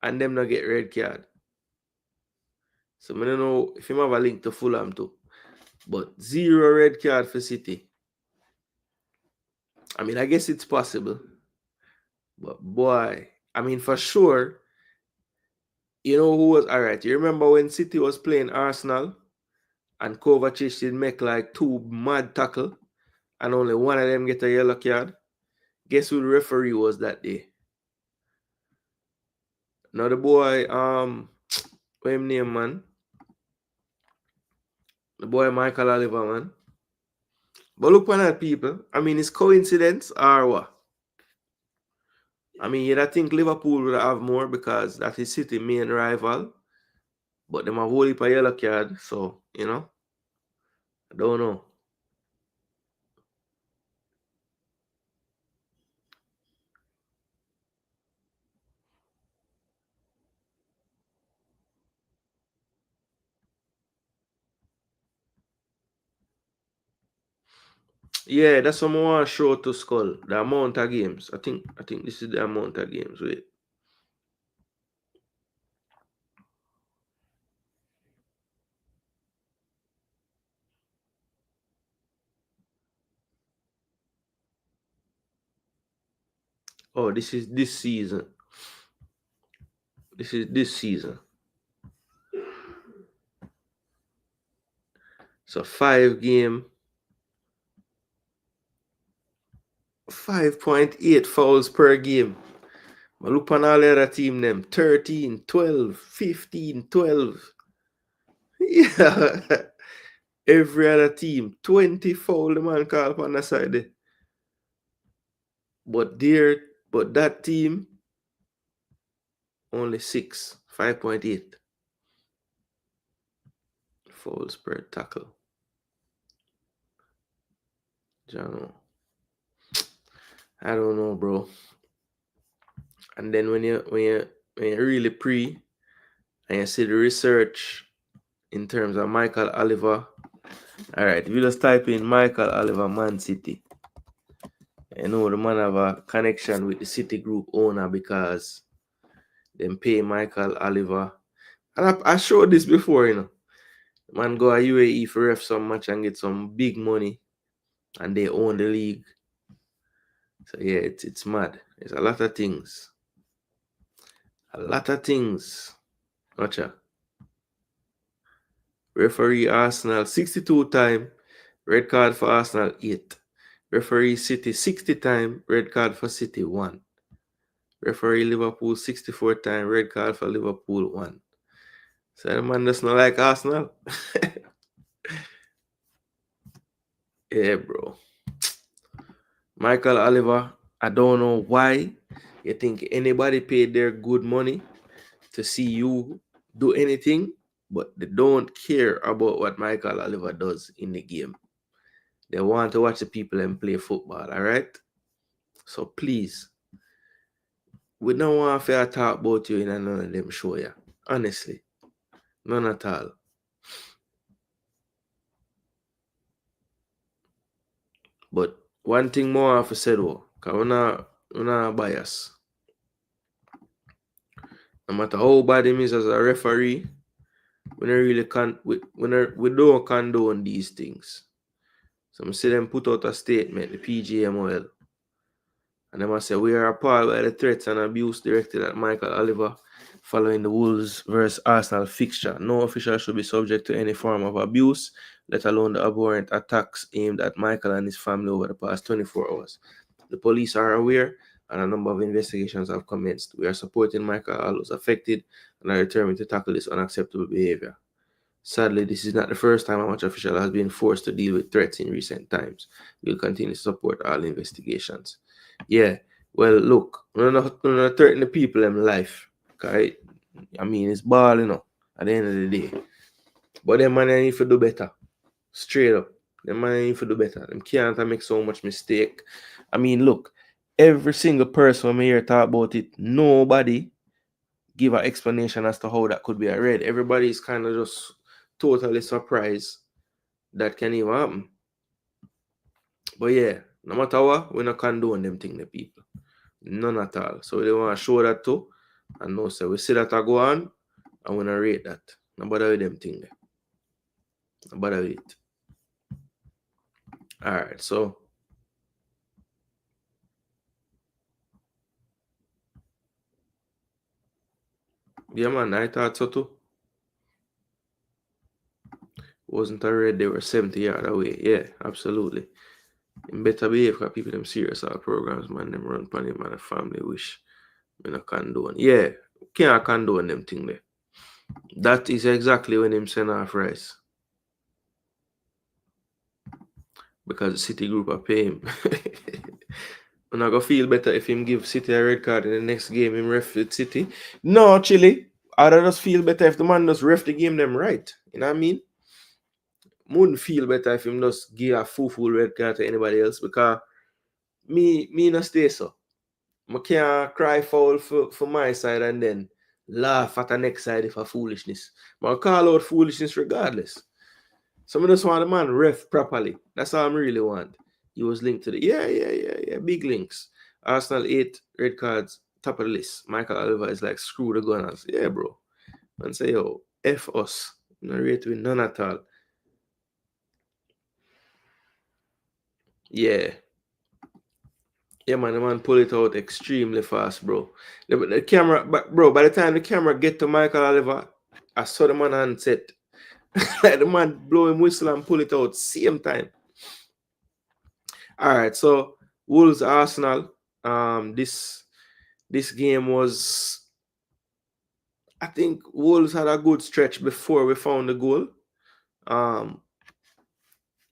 and them not get red card. So I don't know if you have a link to Fulham too. But 0 red card for City. I mean, I guess it's possible. But boy, I mean, for sure, you know who was all right. You remember when City was playing Arsenal and Kovacic did make like 2 mad tackle and only one of them get a yellow card? Guess who the referee was that day? Now the boy, what him name, man? The boy Michael Oliver, man. But look on that, people. I mean, it's coincidence or what? I mean, you'd think Liverpool would have more because that is City main rival. But them have whole heap of yellow card, so, you know, I don't know. Yeah, that's what I want to show to Skull. The amount of games. I think this is the amount of games. Wait. Oh, this is this season. This is this season. So 5 game. 5.8 fouls per game. But look on all the other team them. 13, 12, 15, 12. Yeah. Every other team. 20 foul the man call upon the side there. But that team only 6. 5.8 fouls per tackle. Jano. I don't know, bro. And then when you really pre and you see the research in terms of Michael Oliver. All right, if you just type in Michael Oliver Man City, you know the man have a connection with the City Group owner because they pay Michael Oliver. And I showed this before, you know. Man go a UAE for ref some match and get some big money, and they own the league. So yeah, it's mad. There's a lot of things. A lot of things. Watcha. Referee Arsenal 62 time, red card for Arsenal 8. Referee City 60 time, red card for City 1. Referee Liverpool 64 time, red card for Liverpool 1. So the man does not like Arsenal. Yeah, bro. Michael Oliver, I don't know why you think anybody paid their good money to see you do anything, but they don't care about what Michael Oliver does in the game. They want to watch the people and play football, all right? So please, we don't want to talk about you in none of them show ya. Honestly, none at all. But one thing more I have to say though, because we're not biased. No matter how bad him is as a referee, we don't condone these things. So I see them put out a statement, the PGMOL, and they must say we are appalled by the threats and abuse directed at Michael Oliver following the Wolves versus Arsenal fixture. No official should be subject to any form of abuse, let alone the abhorrent attacks aimed at Michael and his family over the past 24 hours. The police are aware and a number of investigations have commenced. We are supporting Michael, all those affected, and are determined to tackle this unacceptable behavior. Sadly, this is not the first time a match official has been forced to deal with threats in recent times. We'll continue to support all investigations. Yeah, well, look, we're not threatening the people in life. Okay? I mean, it's ball, at the end of the day. But them man need to do better. Straight up. Them man need to do better. Them can't make so much mistake. I mean, look, every single person when I hear talk about it, nobody give an explanation as to how that could be a red. Everybody is kind of just totally surprised that can even happen. But yeah, no matter what, we not condone them thing, the people. None at all. So they want to show that too. And no, so we see that I go on, and we not rate that. No bother with them thing there. No bother with it. Alright, so yeah, man, I thought so too. Wasn't a red, they were 70 yards away. Yeah, absolutely. In better behave because people them serious our programs, man. Them run pan him and a family wish. We not condone. Yeah, can't condone them thing there. That is exactly when him send off Rice. Because the City group are paying him. I'm not gonna feel better if him give City a red card in the next game him ref with City. No, Chile. I'd just feel better if the man just ref the game them right. You know what I mean? Wouldn't feel better if him just give a full red card to anybody else because me not stay so. I can't cry foul for my side and then laugh at the next side if a foolishness. But I call out foolishness regardless. So I just want the man ref properly. That's all I really want. He was linked to the yeah. Big links. Arsenal 8 red cards, top of the list. Michael Oliver is like screw the Gunners. Yeah, bro. And say yo, F us. No rate with none at all. Yeah. Yeah, man, the man pull it out extremely fast, bro. The camera, but bro, by the time the camera get to Michael Oliver, I saw the man hand set. Like the man blow him whistle and pull it out same time. All right, so Wolves Arsenal. This game was, I think Wolves had a good stretch before we found the goal. And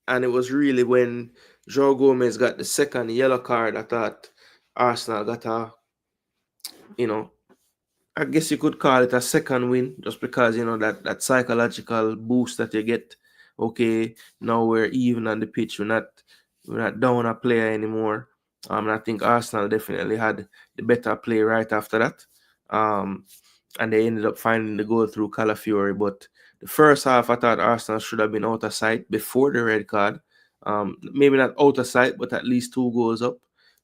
it was really when João Gomez got the second yellow card, I thought Arsenal got a, I guess you could call it a second win just because, that psychological boost that you get. Okay, now we're even on the pitch. We're not down a player anymore. And I think Arsenal definitely had the better play right after that. And they ended up finding the goal through Calafiori. But the first half, I thought Arsenal should have been out of sight before the red card. Maybe not out of sight, but at least 2 goals up.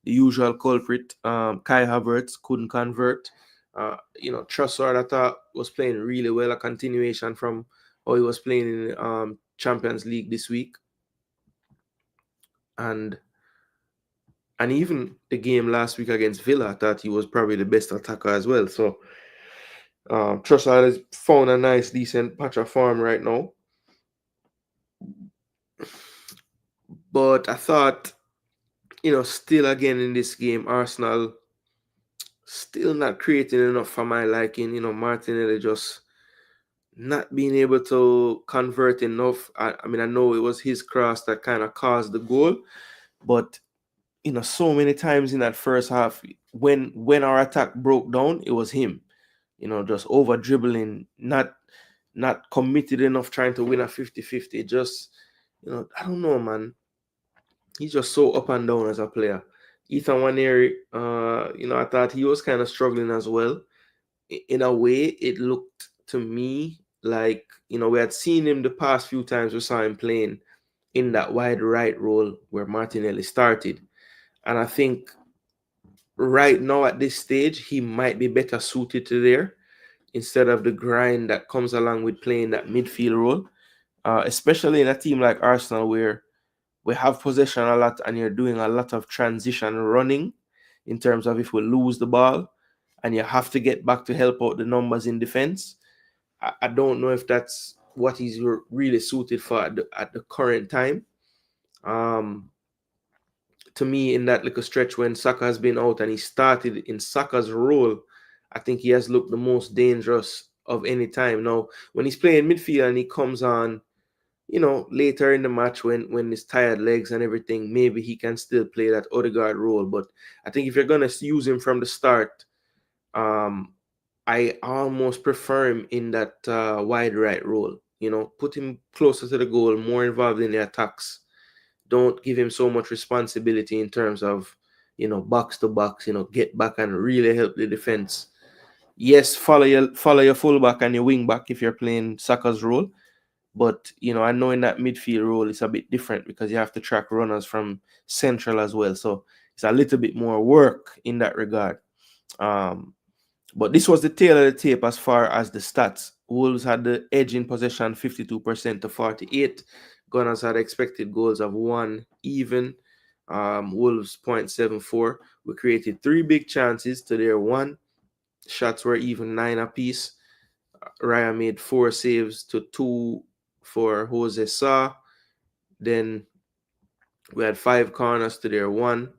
The usual culprit, Kai Havertz, couldn't convert. Trossard, I thought, was playing really well, a continuation from how he was playing in Champions League this week, and even the game last week against Villa, I thought he was probably the best attacker as well. So Trossard has found a nice, decent patch of form right now. But I thought, still again in this game, Arsenal still not creating enough for my liking. Martinelli just not being able to convert enough. I mean, I know it was his cross that kind of caused the goal, but so many times in that first half, when our attack broke down, it was him. Just over dribbling, not committed enough, trying to win a 50-50. Just, I don't know, man. He's just so up and down as a player. Ethan Waneri, I thought he was kind of struggling as well. In a way, it looked to me like, we had seen him the past few times we saw him playing in that wide right role where Martinelli started. And I think right now at this stage, he might be better suited to there instead of the grind that comes along with playing that midfield role, especially in a team like Arsenal where we have possession a lot and you're doing a lot of transition running in terms of if we lose the ball and you have to get back to help out the numbers in defense. I don't know if that's what he's really suited for at the current time. To me, in that little stretch when Saka has been out and he started in Saka's role, I think he has looked the most dangerous of any time. Now, when he's playing midfield and he comes on, later in the match when his tired legs and everything, maybe he can still play that Odegaard role. But I think if you're going to use him from the start, I almost prefer him in that wide right role. Put him closer to the goal, more involved in the attacks. Don't give him so much responsibility in terms of, box to box, get back and really help the defense. Yes, follow your fullback and your wing back if you're playing Saka's role. But, I know in that midfield role, it's a bit different because you have to track runners from central as well. So it's a little bit more work in that regard. But this was the tail of the tape as far as the stats. Wolves had the edge in possession 52% to 48. Gunners had expected goals of 1 even. Wolves 0.74. We created 3 big chances to their 1. Shots were even 9 apiece. Raya made 4 saves to 2 for Jose Sa. Then we had 5 corners to their 1.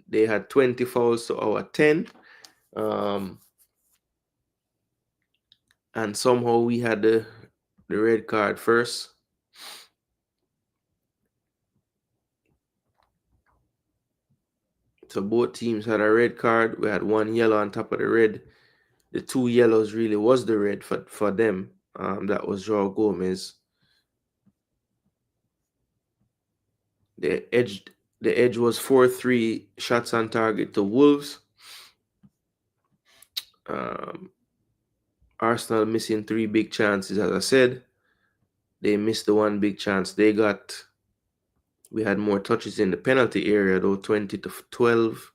They had 20 fouls to our 10. And somehow we had the red card first. So both teams had a red card. We had 1 yellow on top of the red. The 2 yellows really was the red for them. That was Joao Gomez. The edge was 4-3 shots on target to Wolves. Arsenal missing 3 big chances, as I said. They missed the 1 big chance they got. We had more touches in the penalty area, though, 20 to 12.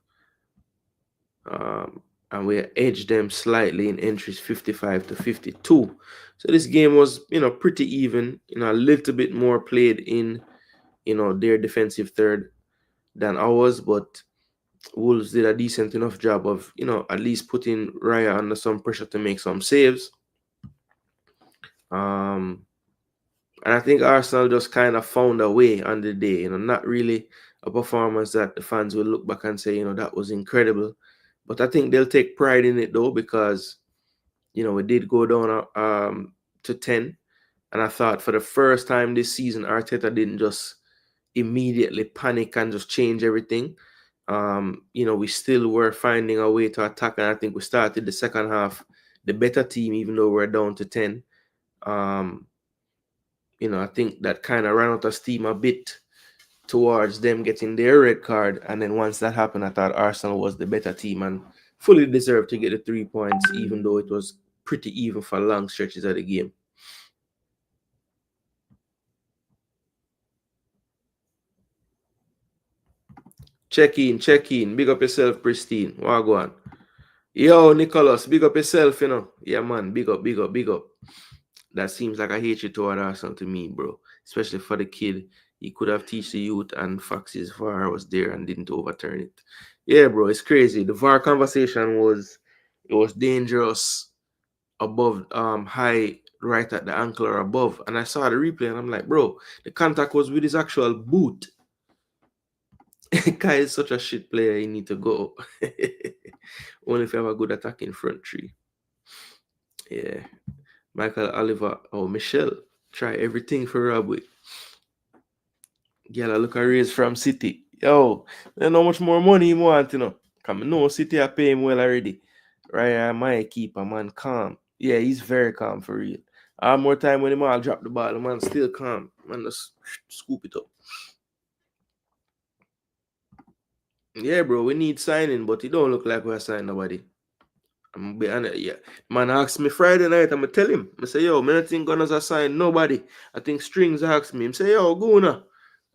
And we edged them slightly in entries, 55 to 52. So this game was, pretty even. A little bit more played in, their defensive third than ours, but Wolves did a decent enough job of, at least putting Raya under some pressure to make some saves. And I think Arsenal just kind of found a way on the day, not really a performance that the fans will look back and say, that was incredible. But I think they'll take pride in it, though, because, we did go down to 10. And I thought for the first time this season, Arteta didn't just immediately panic and just change everything. We still were finding a way to attack. And I think we started the second half, the better team, even though we're down to 10. I think that kind of ran out of steam a bit towards them getting their red card. And then once that happened, I thought Arsenal was the better team and fully deserved to get the 3 points, even though it was pretty even for long stretches of the game. Check in. Big up yourself, Pristine. Wagwan. Yo, Nicholas, big up yourself, Yeah, man. Big up. That seems like a hatred toward Arsenal to me, bro. Especially for the kid. He could have teach the youth, and Fox's VAR was there and didn't overturn it. Yeah, bro, it's crazy. The VAR conversation was dangerous above high right at the ankle or above. And I saw the replay and I'm like, bro, the contact was with his actual boot. Kai is such a shit player, he need to go. Only if you have a good attacking front three. Yeah. Michael Oliver or Michelle. Try everything for Robert. Girl, I look a raise from City. Yo, I know how much more money you want, you know. Come no City I pay him well already. Right, I might keep a man calm. Yeah, he's very calm for real. I have more time when him all drop the ball. The man still calm. Man just scoop it up. Yeah, bro, we need signing, but it don't look like we're signing nobody. I'm be honest, yeah. Man asked me Friday night, I'm gonna tell him. I say, yo, man, I think Gunners are signed nobody. I think Strings asked me. I say, yo, Gooner,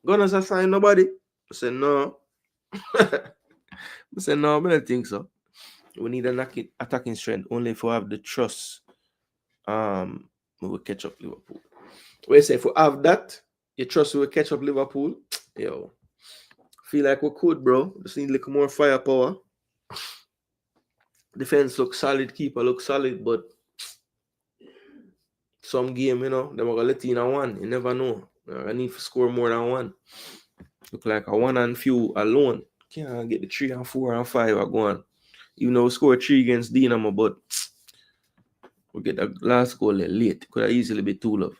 Gunners are signed nobody. I said, no. I said, no, I don't think so. We need an attacking strength only if we have the trust. We will catch up Liverpool. We say if we have that, you trust we will catch up Liverpool. Yo, feel like we could, bro. Just need a little more firepower. Defense looks solid, keeper looks solid, but some game, you know, they're gonna let you in a one. You never know. I need to score more than one. Look like a one and few alone. Can't get the 3 and 4 and 5 are going. Even though we scored 3 against Dynamo, but we get the last goal late. Could have easily be 2 love.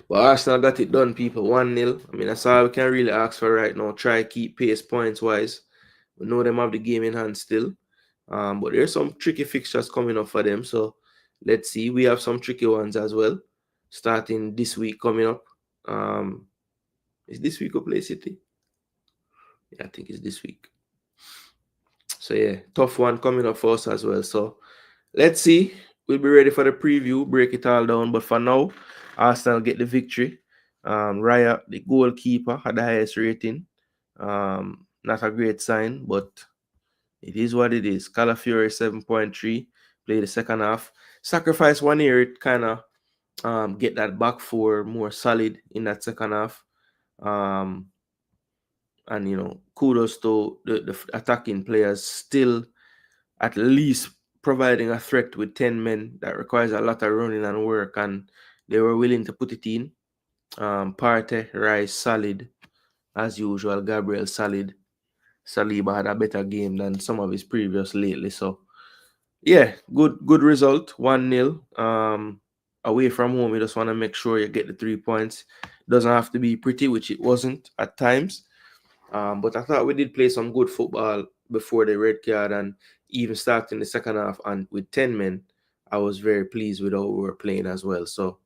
But Arsenal got it done, people. 1-0. I mean, that's all we can really ask for right now. Try keep pace points wise. We know them have the game in hand still. But there's some tricky fixtures coming up for them. So let's see. We have some tricky ones as well. Starting this week coming up. Is this week we play City? Yeah, I think it's this week. So yeah, tough one coming up for us as well. So let's see. We'll be ready for the preview, break it all down. But for now, Arsenal get the victory. Raya, the goalkeeper, had the highest rating. Not a great sign, but it is what it is. Calafiore 7.3, play the second half. Sacrifice 1 year, it kind of get that back four more solid in that second half. And, you know, kudos to the attacking players still at least providing a threat with 10 men that requires a lot of running and work, and they were willing to put it in. Partey, Rice, solid as usual. Gabriel, solid. Saliba had a better game than some of his previous lately. So, yeah, good result. 1-0. Away from home, you just want to make sure you get the 3 points. Doesn't have to be pretty, which it wasn't at times. But I thought we did play some good football before the red card, and even starting the second half and with 10 men, I was very pleased with how we were playing as well. So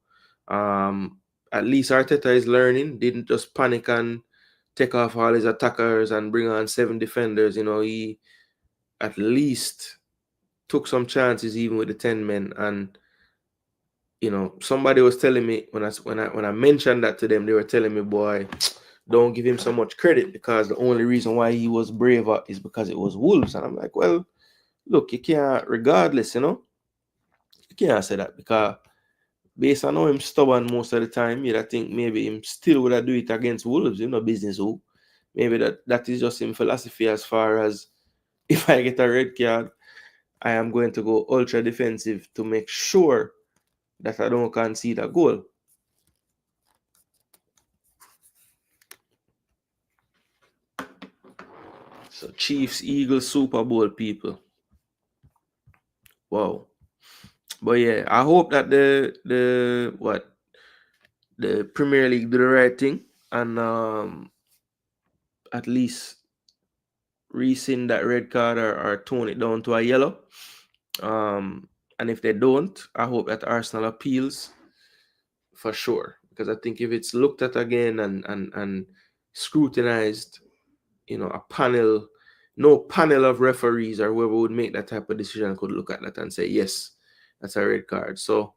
at least Arteta is learning, didn't just panic and take off all his attackers and bring on 7 defenders. You know, he at least took some chances even with the 10 men. And you know, somebody was telling me when I mentioned that to them, they were telling me, boy, don't give him so much credit because the only reason why he was braver is because it was Wolves. And I'm like, well, look, you can't, regardless, you know, you can't say that because based on how him stubborn most of the time, I think maybe him still would have do it against Wolves, you know, business who. Maybe that is just him philosophy as far as if I get a red card, I am going to go ultra defensive to make sure that I don't concede a goal. So Chiefs, Eagles, Super Bowl, people. Wow. But yeah, I hope that the Premier League do the right thing and at least rescind that red card or tone it down to a yellow. And if they don't, I hope that Arsenal appeals for sure. Because I think if it's looked at again and scrutinized, you know, no panel of referees or whoever would make that type of decision could look at that and say, yes, that's a red card. So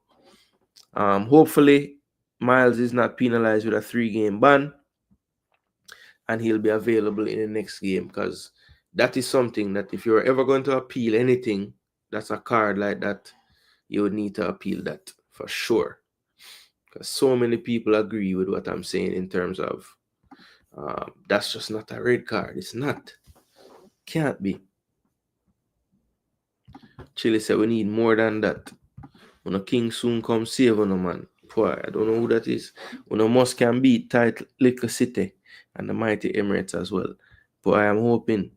hopefully Miles is not penalized with a 3-game ban and he'll be available in the next game, because that is something that if you're ever going to appeal anything that's a card like that, you would need to appeal that for sure. Because so many people agree with what I'm saying in terms of that's just not a red card. It's not. Can't be. Chile said we need more than that. When a king soon come save on a man. Boy, I don't know who that is. When a must can beat tight little city and the mighty Emirates as well. But I am hoping.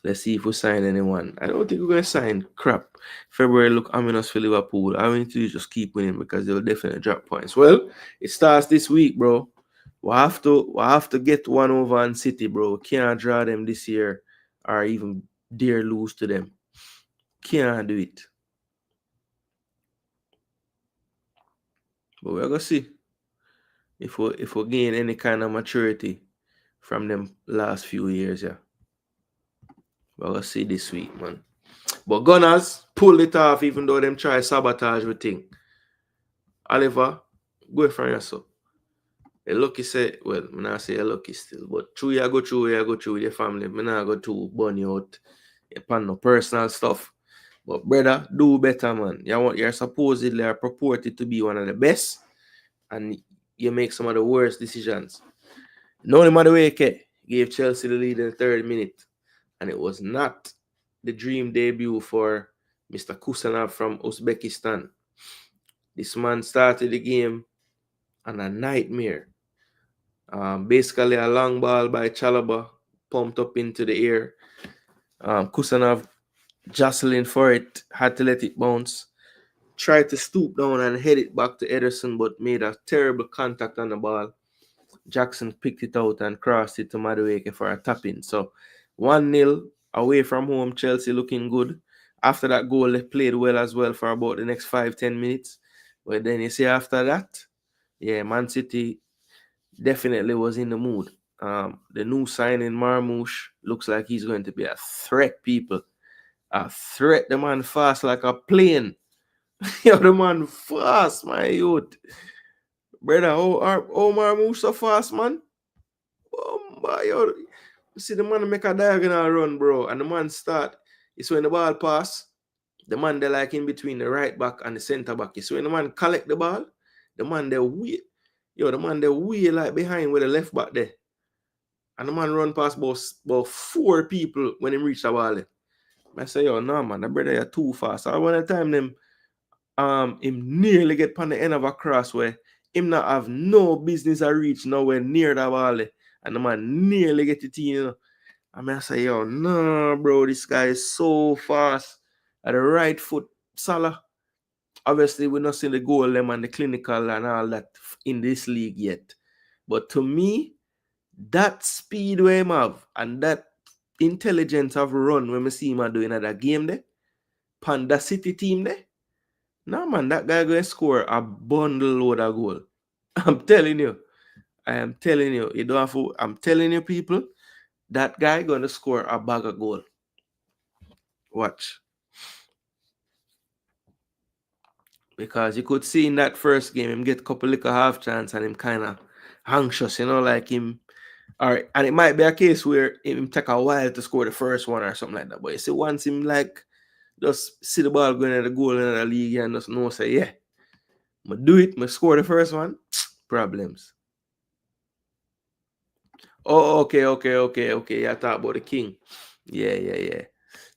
Let's see if we sign anyone. I don't think we're gonna sign crap. February look ominous for Liverpool. I need to just keep winning because they'll definitely drop points. Well, it starts this week, bro. We have to get one over on City, bro. We can't draw them this year or even dare lose to them. Can't do it. But we're gonna see if we gain any kind of maturity from them last few years, yeah. We're gonna see this week, man. But Gunners pulled it off even though them try sabotage the thing. Oliver, go from yourself. A lucky say, well, I'm not say a lucky still, but through you go through with your family. I'm not go to burn you out upon no personal stuff. But brother, do better, man. You're supposedly or purported to be one of the best, and you make some of the worst decisions. No matter way, gave Chelsea the lead in the 3rd minute, and it was not the dream debut for Mr. Kusanov from Uzbekistan. This man started the game on a nightmare. Basically a long ball by Chalaba pumped up into the air. Kusanov jostling for it, had to let it bounce. Tried to stoop down and head it back to Ederson, but made a terrible contact on the ball. Jackson picked it out and crossed it to Madueke for a tap-in. So 1-0 away from home, Chelsea looking good. After that goal, they played well as well for about the next 5-10 minutes. But then you see after that, yeah, Man City definitely was in the mood. The new signing, Marmoush, looks like he's going to be a threat, people. A threat. The man fast like a plane. Yo, the man fast, my youth. Brother, oh Marmoush so fast, man. Oh, my, yo. You see the man make a diagonal run, bro. And the man start. It's when the ball pass. The man they like in between the right back and the center back. So when the man collect the ball, the man they wait. Yo, the man they way like behind with the left back there. And the man run past about 4 people when he reach the ball. I say, yo, no man, the brother you're too fast. So one of the time them him nearly get on the end of a cross where him not have no business to reach nowhere near the ball. And the man nearly get it in, you know. I say, yo, no, bro, this guy is so fast. At the right foot, Salah. Obviously, we're not seeing the goal them and the clinical and all that in this league yet. But to me, that speed we him have and that intelligence of run when we see him doing at that game there, Panda City team there, nah man, that guy going to score a bundle load of goal. I'm telling you. I am telling you. You don't have to, I'm telling you people, that guy going to score a bag of goal. Watch. Because you could see in that first game him get a couple of half chance and him kind of anxious, you know, like him. All right, and it might be a case where him take a while to score the first one or something like that. But you see, once him like just see the ball going at the goal in the league and just know say, yeah, I'm do it, I'm score the first one, problems. Oh, okay. I talk about the king. Yeah.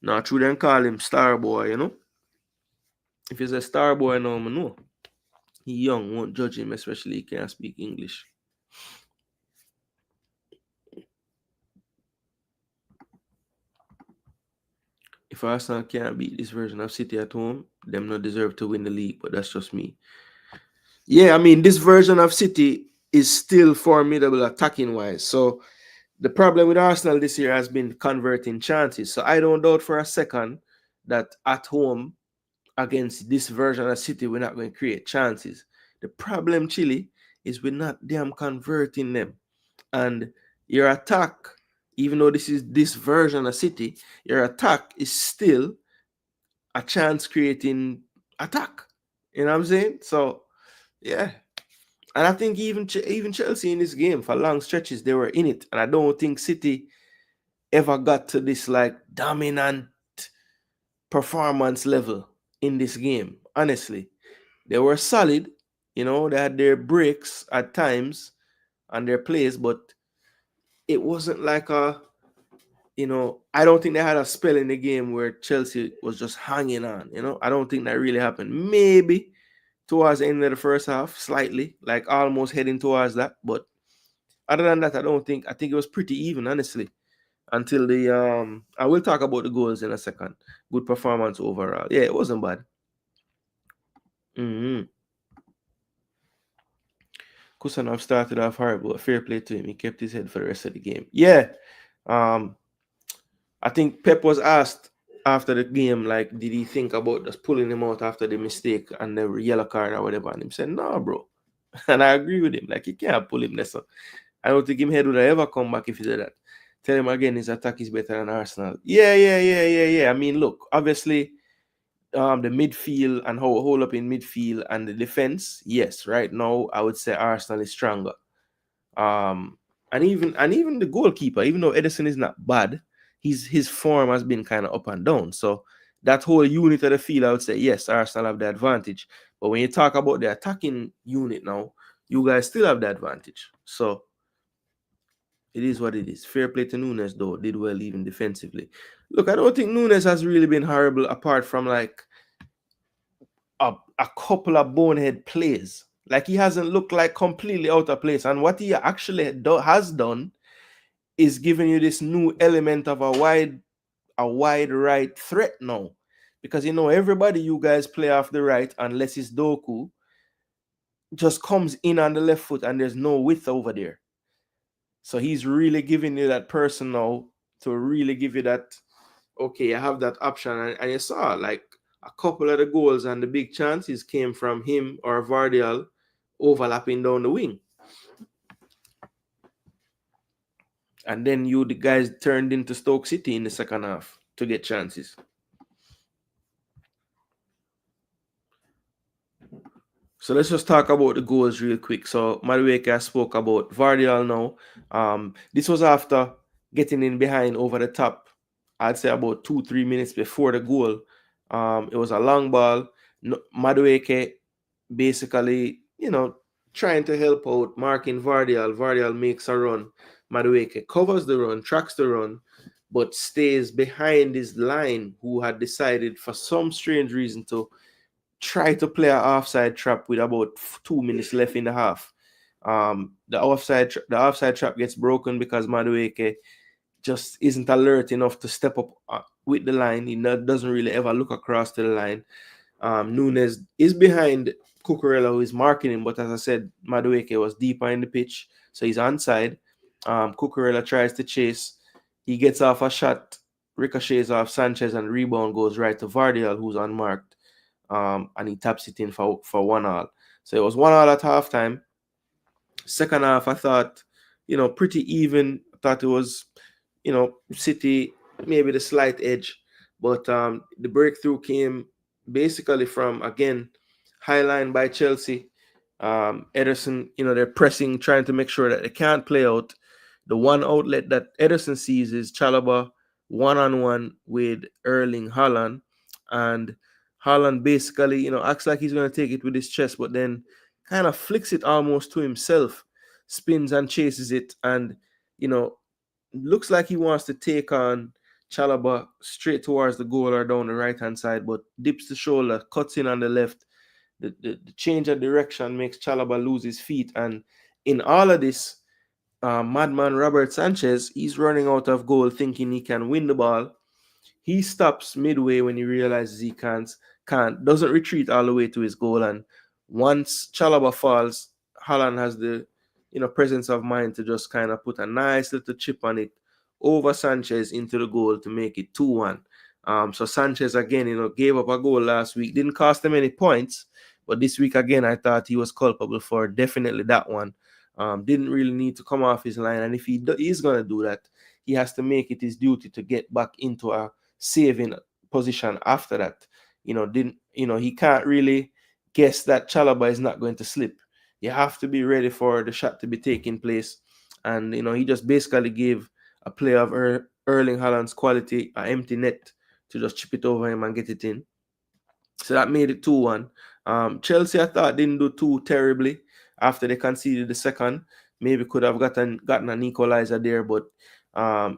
Now, true, then call him Star Boy, you know. If he's a Star Boy now, I know. He young, won't judge him, especially he can't speak English. If Arsenal can't beat this version of City at home, them not deserve to win the league, but that's just me. Yeah, I mean, this version of City is still formidable attacking-wise. So the problem with Arsenal this year has been converting chances. So I don't doubt for a second that at home against this version of City, we're not going to create chances. The problem, Chile, is we're not damn converting them. And your attack, even though this is this version of City, your attack is still a chance creating attack. You know what I'm saying? So, yeah. And I think even Chelsea in this game, for long stretches, they were in it. And I don't think City ever got to this like dominant performance level in this game. Honestly, they were solid. You know, they had their breaks at times and their plays, but it wasn't like a, you know, I don't think they had a spell in the game where Chelsea was just hanging on. You know, I don't think that really happened. Maybe towards the end of the first half, slightly, like almost heading towards that. But other than that, I think it was pretty even, honestly. Until the I will talk about the goals in a second. Good performance overall. Yeah, it wasn't bad. Mm-hmm. Kusanov started off horrible, but fair play to him. He kept his head for the rest of the game. Yeah. Um, I think Pep was asked after the game, like, did he think about just pulling him out after the mistake and the yellow card or whatever? And he said, no, bro. And I agree with him. Like, you can't pull him. That's I don't think him head would have ever come back if he did that. Tell him again his attack is better than Arsenal. Yeah. I mean, look, obviously, the midfield and how hold up in midfield and the defense, yes, right now I would say Arsenal is stronger. And even the goalkeeper, even though Edison is not bad, his form has been kind of up and down. So that whole unit of the field, I would say yes, Arsenal have the advantage. But when you talk about the attacking unit now, you guys still have the advantage. So it is what it is. Fair play to Nunes, though. Did well even defensively. Look, I don't think Nunes has really been horrible apart from like a couple of bonehead plays. Like he hasn't looked like completely out of place. And what he actually has done is giving you this new element of a wide right threat now. Because you know everybody you guys play off the right unless it's Doku just comes in on the left foot and there's no width over there. So he's really giving you that person now to really give you that, okay, I have that option. And you saw like a couple of the goals and the big chances came from him or Vardial overlapping down the wing. And then the guys turned into Stoke City in the second half to get chances. So let's just talk about the goals real quick. So Madueke spoke about Vardial now. This was after getting in behind over the top. I'd say about 2-3 minutes before the goal. It was a long ball. Madueke basically, trying to help out, marking Vardial. Vardial makes a run. Madueke covers the run, tracks the run, but stays behind his line, who had decided for some strange reason to try to play an offside trap with about 2 minutes left in the half. The offside trap gets broken because Madueke just isn't alert enough to step up with the line. He doesn't really ever look across to the line. Nunes is behind Cucurella, who is marking him, but as I said, Madueke was deeper in the pitch, so he's onside. Cucurella tries to chase. He gets off a shot, ricochets off Sanchez, and rebound goes right to Vardial, who's unmarked. And he taps it in for 1-1. So it was 1-1 at halftime. Second half, I thought, pretty even. I thought it was, City, maybe the slight edge. But the breakthrough came basically from, again, high line by Chelsea. Ederson, they're pressing, trying to make sure that they can't play out. The one outlet that Ederson sees is Chalobah one-on-one with Erling Haaland. And Haaland basically, acts like he's going to take it with his chest, but then kind of flicks it almost to himself, spins and chases it, and, looks like he wants to take on Chalobah straight towards the goal or down the right-hand side, but dips the shoulder, cuts in on the left. The change of direction makes Chalobah lose his feet. And in all of this, madman Robert Sanchez, he's running out of goal thinking he can win the ball. He stops midway when he realizes he can't, doesn't retreat all the way to his goal. And once Chalobah falls, Haaland has the presence of mind to just kind of put a nice little chip on it over Sanchez into the goal to make it 2-1. So Sanchez again, gave up a goal last week. Didn't cost him any points, but this week again, I thought he was culpable for definitely that one. Didn't really need to come off his line, and if he is going to do that, he has to make it his duty to get back into a saving position after that. He can't really guess that Chalobah is not going to slip. You have to be ready for the shot to be taking place, and he just basically gave a player of Erling Haaland's quality an empty net to just chip it over him and get it in. So that made it 2-1. Chelsea, I thought, didn't do too terribly after they conceded the second. Maybe could have gotten an equalizer there, but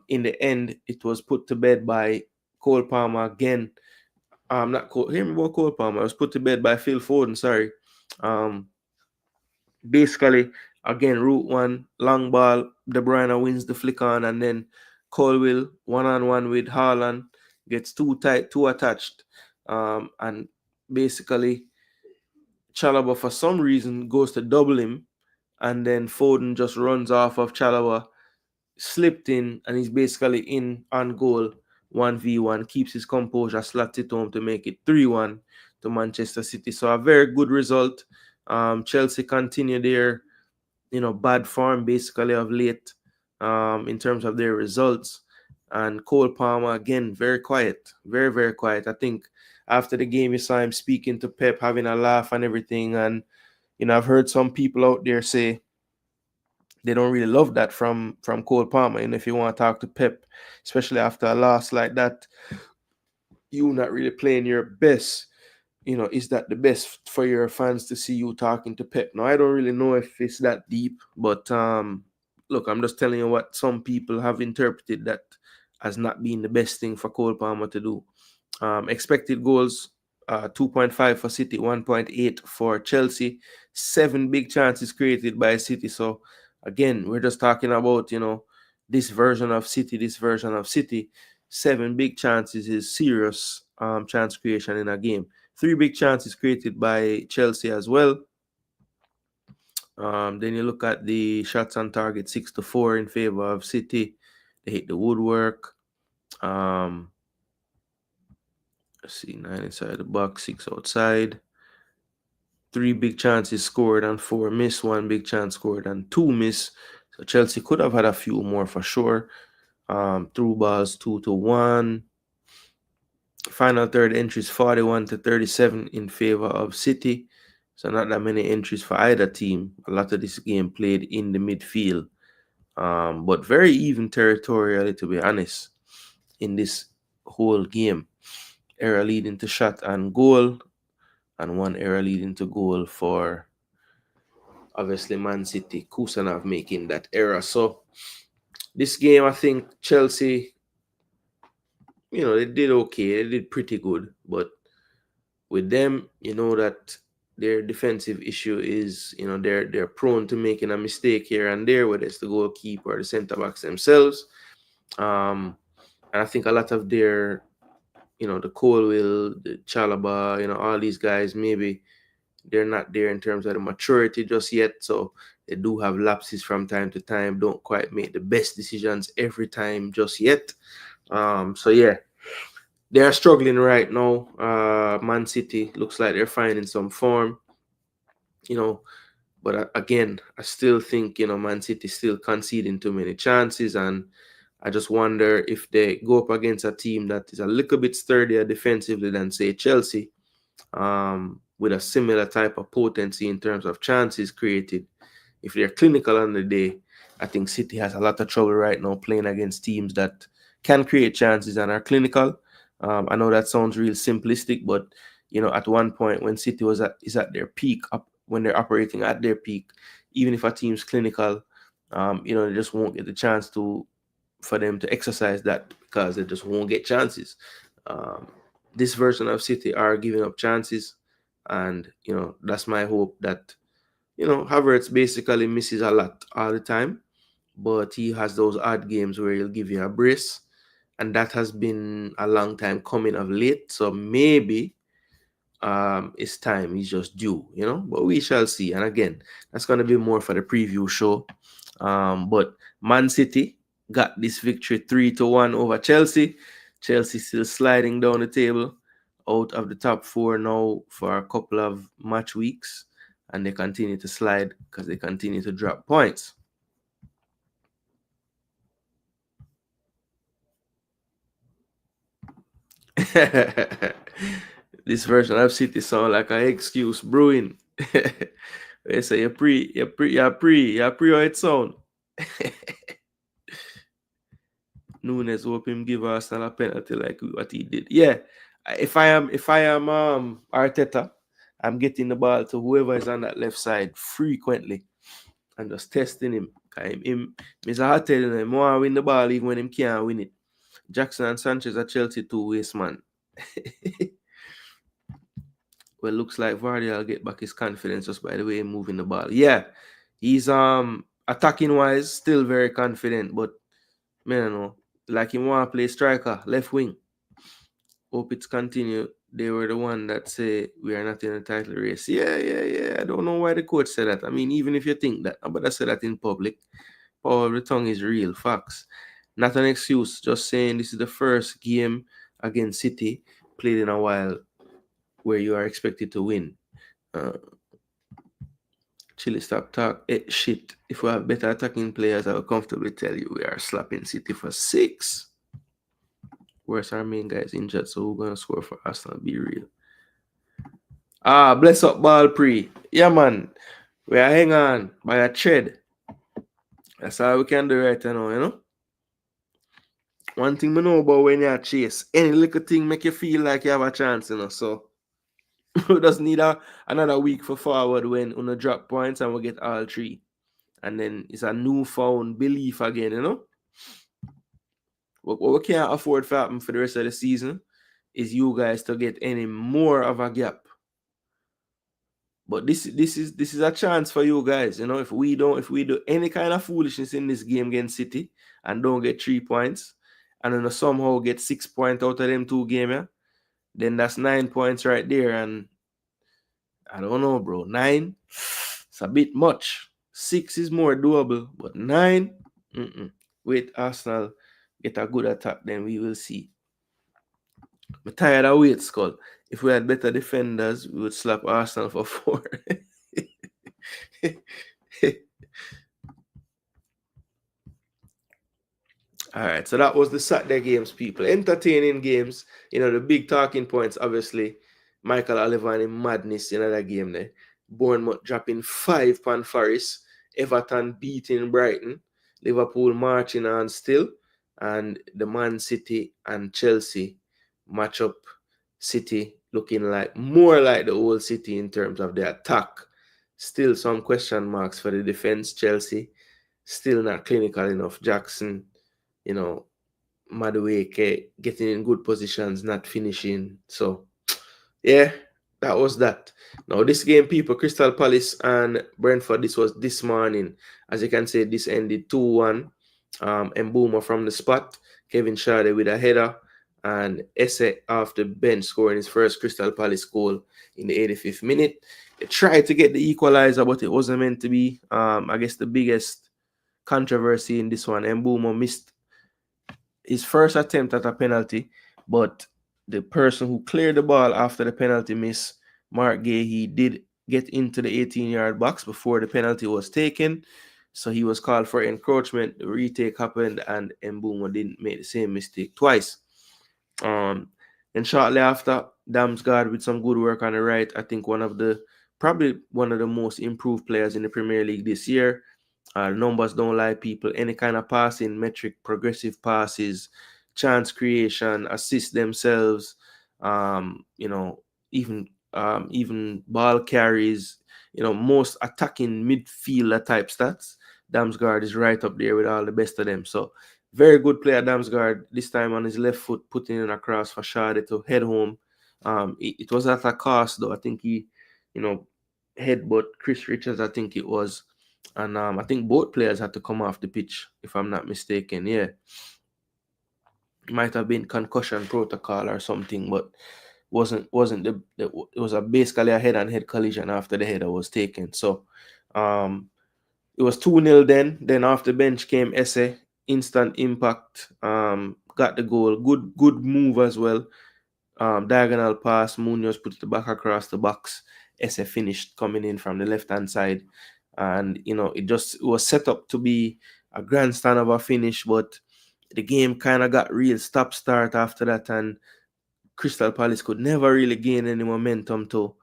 in the end, it was put to bed by Cole Palmer again. Not Cole. Hear me about Cole Palmer. It was put to bed by Phil Foden. Sorry. Basically, again, route one, long ball. De Bruyne wins the flick on, and then Colwill 1-on-1 with Haaland gets too tight, too attached, and basically Chalobah for some reason goes to double him, and then Foden just runs off of Chalobah, slipped in, and he's basically in on goal 1v1, keeps his composure, slots it home to make it 3-1 to Manchester City. So a very good result. Chelsea continue their bad form basically of late in terms of their results. And Cole Palmer, again, very quiet, very, very quiet. I think after the game, you saw him speaking to Pep, having a laugh and everything. And, I've heard some people out there say they don't really love that from Cole Palmer. And if you want to talk to Pep, especially after a loss like that, you not really playing your best. Is that the best for your fans to see you talking to Pep? Now, I don't really know if it's that deep, but look, I'm just telling you what some people have interpreted that as not being the best thing for Cole Palmer to do. Expected goals, 2.5 for City, 1.8 for Chelsea. 7 big chances created by City. So, again, we're just talking about, this version of City. 7 big chances is serious chance creation in a game. 3 big chances created by Chelsea as well. Then you look at the shots on target, 6-4 in favor of City. They hit the woodwork. Let's see, 9 inside the box, 6 outside. 3 big chances scored and 4 miss. 1 big chance scored and 2 miss. So Chelsea could have had a few more for sure. Through balls 2-1. Final third entries 41-37 in favor of City. So not that many entries for either team. A lot of this game played in the midfield. But very even territorially, to be honest, in this whole game. Error leading to shot and goal, and 1 error leading to goal for, obviously, Man City. Kusanov making that error. So this game, I think Chelsea, they did okay. They did pretty good. But with them, that their defensive issue is, they're prone to making a mistake here and there, whether it's the goalkeeper or the centre backs themselves. And I think a lot of their, the Colwill, the Chalobah, all these guys, maybe they're not there in terms of the maturity just yet. So they do have lapses from time to time, don't quite make the best decisions every time just yet. So yeah, they are struggling right now. Man City looks like they're finding some form, but again, I still think, Man City still conceding too many chances, and I just wonder if they go up against a team that is a little bit sturdier defensively than, say, Chelsea, with a similar type of potency in terms of chances created. If they're clinical on the day, I think City has a lot of trouble right now playing against teams that can create chances and are clinical. I know that sounds real simplistic, but at one point when City is at their peak, when they're operating at their peak, even if a team's clinical, they just won't get the chance for them to exercise that because they just won't get chances. This version of City are giving up chances, and that's my hope that Havertz basically misses a lot all the time, but he has those odd games where he'll give you a brace. And that has been a long time coming of late. So maybe it's time. He's just due, But we shall see. And again, that's going to be more for the preview show. But Man City got this victory 3-1 over Chelsea. Chelsea still sliding down the table, out of the top 4 now for a couple of match weeks. And they continue to slide because they continue to drop points. This version of City sound like an excuse brewing. They say you pre how it sound. Nunes hope him give Arsenal a penalty like what he did. Yeah, if I am Arteta, I'm getting the ball to whoever is on that left side frequently and just testing him. Him Mr. Hart telling him want to win the ball even when him can't win it. Jackson and Sanchez are Chelsea two-waste man. Well, looks like Vardy will get back his confidence just by the way he's moving the ball. Yeah, he's attacking wise still very confident, but man, I know like he want to play striker, left wing. Hope it's continue. They were the one that say we are not in a title race. Yeah. I don't know why the coach said that. I mean, even if you think that, but I said that in public. Power of the tongue is real facts. Not an excuse. Just saying this is the first game against City played in a while where you are expected to win. Chili, stop talk. Shit. If we have better attacking players, I will comfortably tell you we are slapping City for 6. Where's our main guys injured? So we're gonna score for Arsenal. Be real. Bless up ball pre. Yeah, man. We are hang on by a thread. That's all we can do right now, you know. One thing we know about when you chase, any little thing make you feel like you have a chance, you know. So we just need another week for forward when on the drop points and we get all 3. And then it's a newfound belief again, you know. What we can't afford to happen for the rest of the season is you guys to get any more of a gap. But this is a chance for you guys, you know. If we do any kind of foolishness in this game against City and don't get 3 points, and then somehow get 6 points out of them 2 games, yeah, then that's 9 points right there. And I don't know, bro. 9, it's a bit much. 6 is more doable, but 9, wait, Arsenal get a good attack, then we will see. I'm tired of wait, Skull. If we had better defenders, we would slap Arsenal for 4. All right, so that was the Saturday games, people. Entertaining games. You know, the big talking points, obviously. Michael Oliver and madness in that game there. Bournemouth dropping 5 on Forest. Everton beating Brighton. Liverpool marching on still. And the Man City and Chelsea match up. City looking like more like the old City in terms of the attack. Still some question marks for the defense. Chelsea still not clinical enough. Jackson, you know, Madueke getting in good positions, not finishing. So, yeah, that was that. Now, this game, people, Crystal Palace and Brentford, this was this morning. As you can see, this ended 2-1. Mbuma from the spot. Kevin Schade with a header. And Esse off the bench scoring his first Crystal Palace goal in the 85th minute. They tried to get the equalizer, but it wasn't meant to be. I guess the biggest controversy in this one, Mbuma missed his first attempt at a penalty, but the person who cleared the ball after the penalty miss, Mark Gay, he did get into the 18-yard box before the penalty was taken. So he was called for encroachment. The retake happened, and Mbuma didn't make the same mistake twice. And shortly after, Damsgaard with some good work on the right. I think probably one of the most improved players in the Premier League this year. Numbers don't lie, people. Any kind of passing metric, progressive passes, chance creation, assist themselves, even ball carries, most attacking midfielder type stats. Damsgaard is right up there with all the best of them. So very good player, Damsgaard. This time on his left foot, putting in a cross for Schade to head home. It was at a cost, though. I think he, headbutt Chris Richards, I think it was. And I think both players had to come off the pitch, if I'm not mistaken. Yeah. It might have been concussion protocol or something, but wasn't it was basically a head-on-head collision after the header was taken. So it was 2-0 then. Then off the bench came Esse, instant impact, got the goal. Good move as well. Diagonal pass, Munoz put the back across the box. Esse finished coming in from the left-hand side. And, it was set up to be a grandstand of a finish, but the game kind of got real stop-start after that, and Crystal Palace could never really gain any momentum to,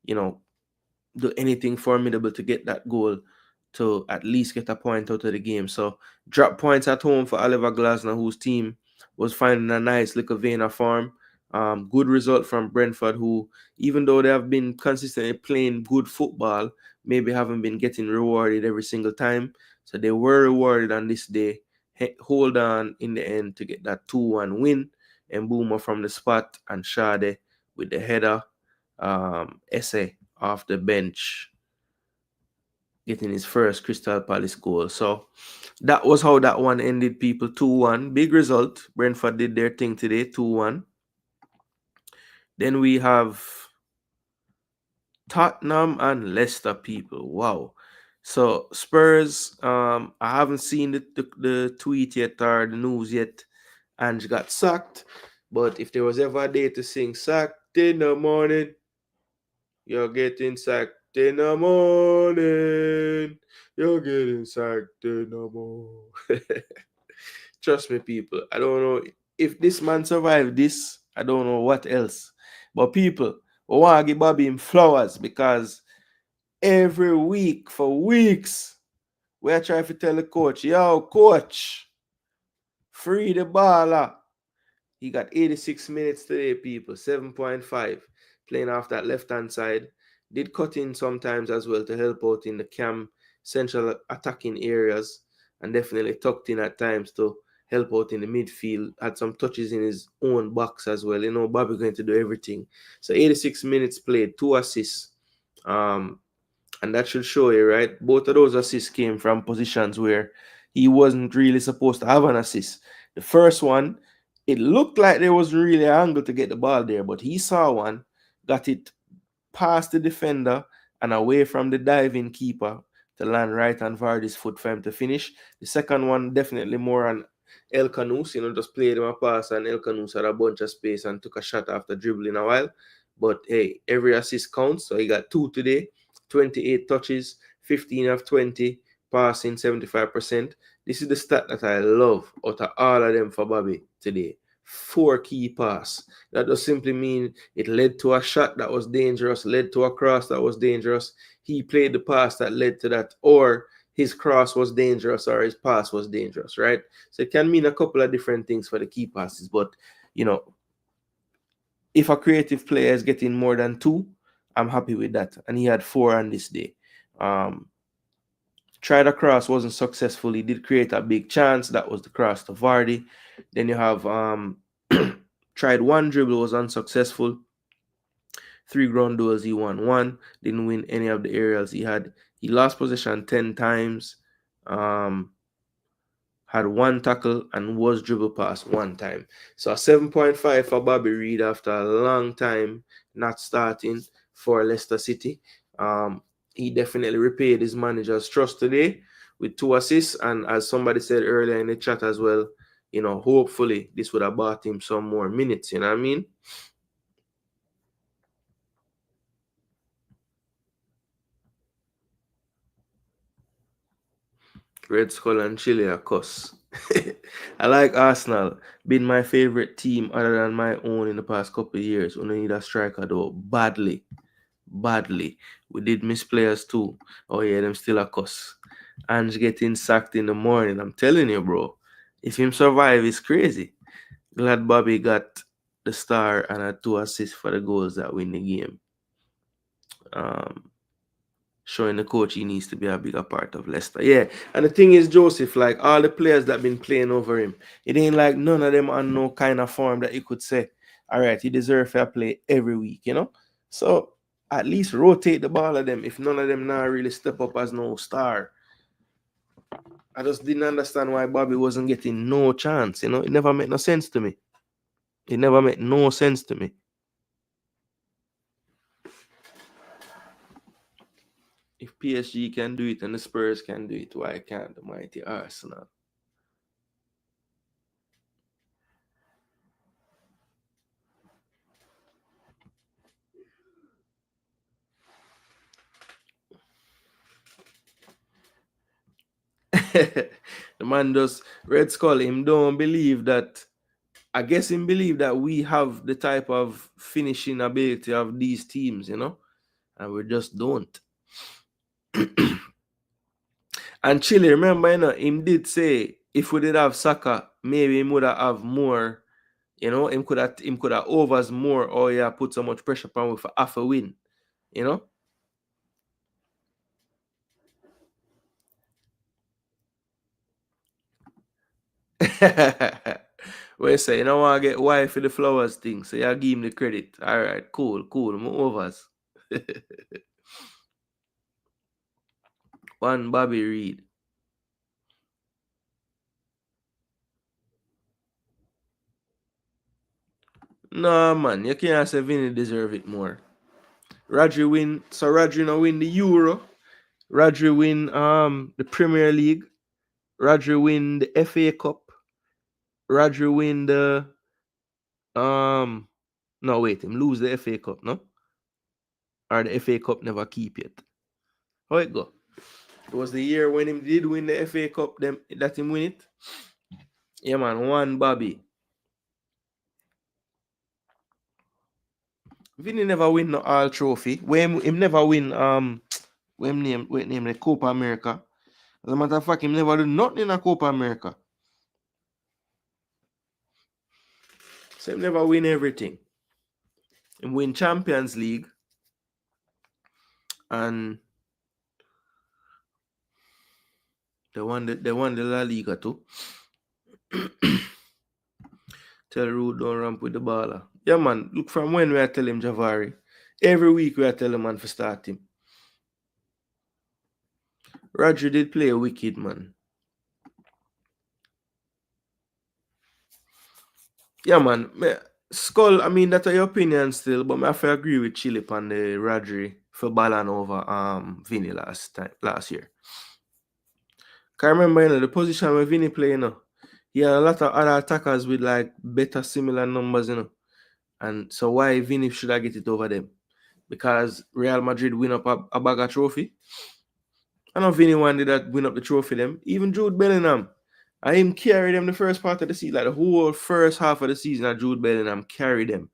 do anything formidable to get that goal. to at least get a point out of the game. So drop points at home for Oliver Glasner, whose team was finding a nice little vein of form. Good result from Brentford, who, even though they have been consistently playing good football, maybe haven't been getting rewarded every single time. So they were rewarded on this day. Hold on in the end to get that 2-1 win. And Boomer from the spot, and Shade with the header. Essay off the bench, getting his first Crystal Palace goal. So that was how that one ended, people. 2-1. Big result. Brentford did their thing today, 2-1. Then we have Tottenham and Leicester, people. Wow. So Spurs, I haven't seen the tweet yet or the news yet. Ange got sacked. But if there was ever a day to sing sacked in the morning, you're getting sacked in the morning. You're getting sacked in the morning. Trust me, people. I don't know if this man survived this. I don't know what else. But people, we want to give Bobby him flowers, because every week for weeks we are trying to tell the coach, yo, coach, free the baller. He got 86 minutes today, people. 7.5. Playing off that left-hand side. Did cut in sometimes as well to help out in the cam central attacking areas. And definitely tucked in at times to help out in the midfield. Had some touches in his own box as well. You know, Bobby going to do everything. So 86 minutes played. 2 assists. And that should show you, right? Both of those assists came from positions where he wasn't really supposed to have an assist. The first one, it looked like there wasn't really an angle to get the ball there, but he saw one, got it past the defender and away from the diving keeper to land right on Vardy's foot for him to finish. The second one, definitely more on El Canus, just played him a pass, and El Canus had a bunch of space and took a shot after dribbling a while. But hey, every assist counts, so he got 2 today. 28 touches, 15 of 20, passing 75%. This is the stat that I love out of all of them for Bobby today. 4 key pass. That does simply mean it led to a shot that was dangerous, led to a cross that was dangerous. He played the pass that led to that, or his cross was dangerous, or his pass was dangerous, right? So it can mean a couple of different things for the key passes, but if a creative player is getting more than 2, I'm happy with that. And he had 4 on this day. Tried a cross, wasn't successful. He did create a big chance. That was the cross to Vardy. Then you have tried one dribble, was unsuccessful. 3 ground duels, he won 1. Didn't win any of the aerials he had. He lost possession 10 times. Had 1 tackle and was dribble past 1 time. So a 7.5 for Bobby Reid after a long time not starting for Leicester City. He definitely repaid his manager's trust today with 2 assists. And as somebody said earlier in the chat as well, hopefully this would have bought him some more minutes, you know what I mean? Red Skull and Chile are cuss. I like Arsenal. Been my favorite team other than my own in the past couple of years. We need a striker though. Badly. We did miss players too. Oh yeah, them still a cuss. Ange getting sacked in the morning. I'm telling you, bro. If him survive, it's crazy. Glad Bobby got the star and a 2 assists for the goals that win the game. Showing the coach he needs to be a bigger part of Leicester. Yeah, and the thing is, Joseph, like all the players that been playing over him, it ain't like none of them on no kind of form that you could say, all right, he deserves fair play every week, So at least rotate the ball of them if none of them now really step up as no star. I just didn't understand why Bobby wasn't getting no chance, It never made no sense to me. It never made no sense to me. If PSG can do it and the Spurs can do it, why can't the mighty Arsenal? The man just Red Skull, him don't believe that. I guess him believe that we have the type of finishing ability of these teams, and we just don't. And Chile, remember, him did say if we did have Saka, maybe him would have more, him could have overs more, or yeah, put so much pressure upon him for half a win, you know. Where say, I get wife for the flowers thing, so you give him the credit. All right, cool, more overs. One Bobby Reed. No man, you can't say Vinny deserve it more. Rodri win, so Rodri no win the Euro. Rodri win the Premier League. Rodri win the FA Cup. Rodri win the no wait, him lose the FA Cup, no? Or the FA Cup never keep yet. How it go? It was the year when him did win the FA Cup, them that him win it. Yeah man, one Bobby. Vinny never win no all trophy. When him never win when name the Copa America. As a matter of fact, him never do nothing in a Copa America. So him never win everything. Him win Champions League and they won the La Liga too. Tell Rude don't ramp with the baller. Yeah man, look from when we are telling him Javari. Every week we are telling man for start him. Roger did play a wicked man. Yeah man, Skull, I mean that's your opinion still, but I have to agree with Chile on the Rodri for balling over Vinny last year. Cause I remember the position where Vinny play, he had a lot of other attackers with like better similar numbers, And so why Vinny should I get it over them? Because Real Madrid win up a bag of trophy. I know Vinny wanted that win up the trophy them. Even Jude Bellingham. I him carry them the first part of the season, like the whole first half of the season, Jude Bellingham carry them.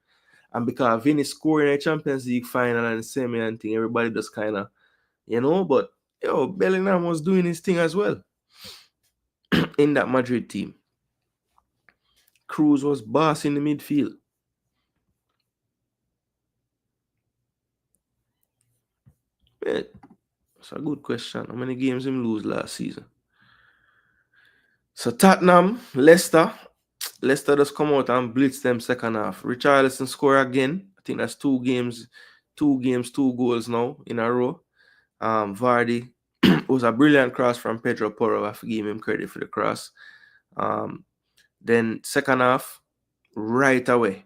And because Vinny scoring a Champions League final and semi and thing, everybody just kind of, but Bellingham was doing his thing as well in that Madrid team. Cruz was boss in the midfield. Yeah, that's a good question. How many games him lose last season? So Tottenham, Leicester just come out and blitz them second half. Richarlison score again. I think that's two games, two goals now in a row. Vardy was a brilliant cross from Pedro Porro. I have to give him credit for the cross. Then second half, right away,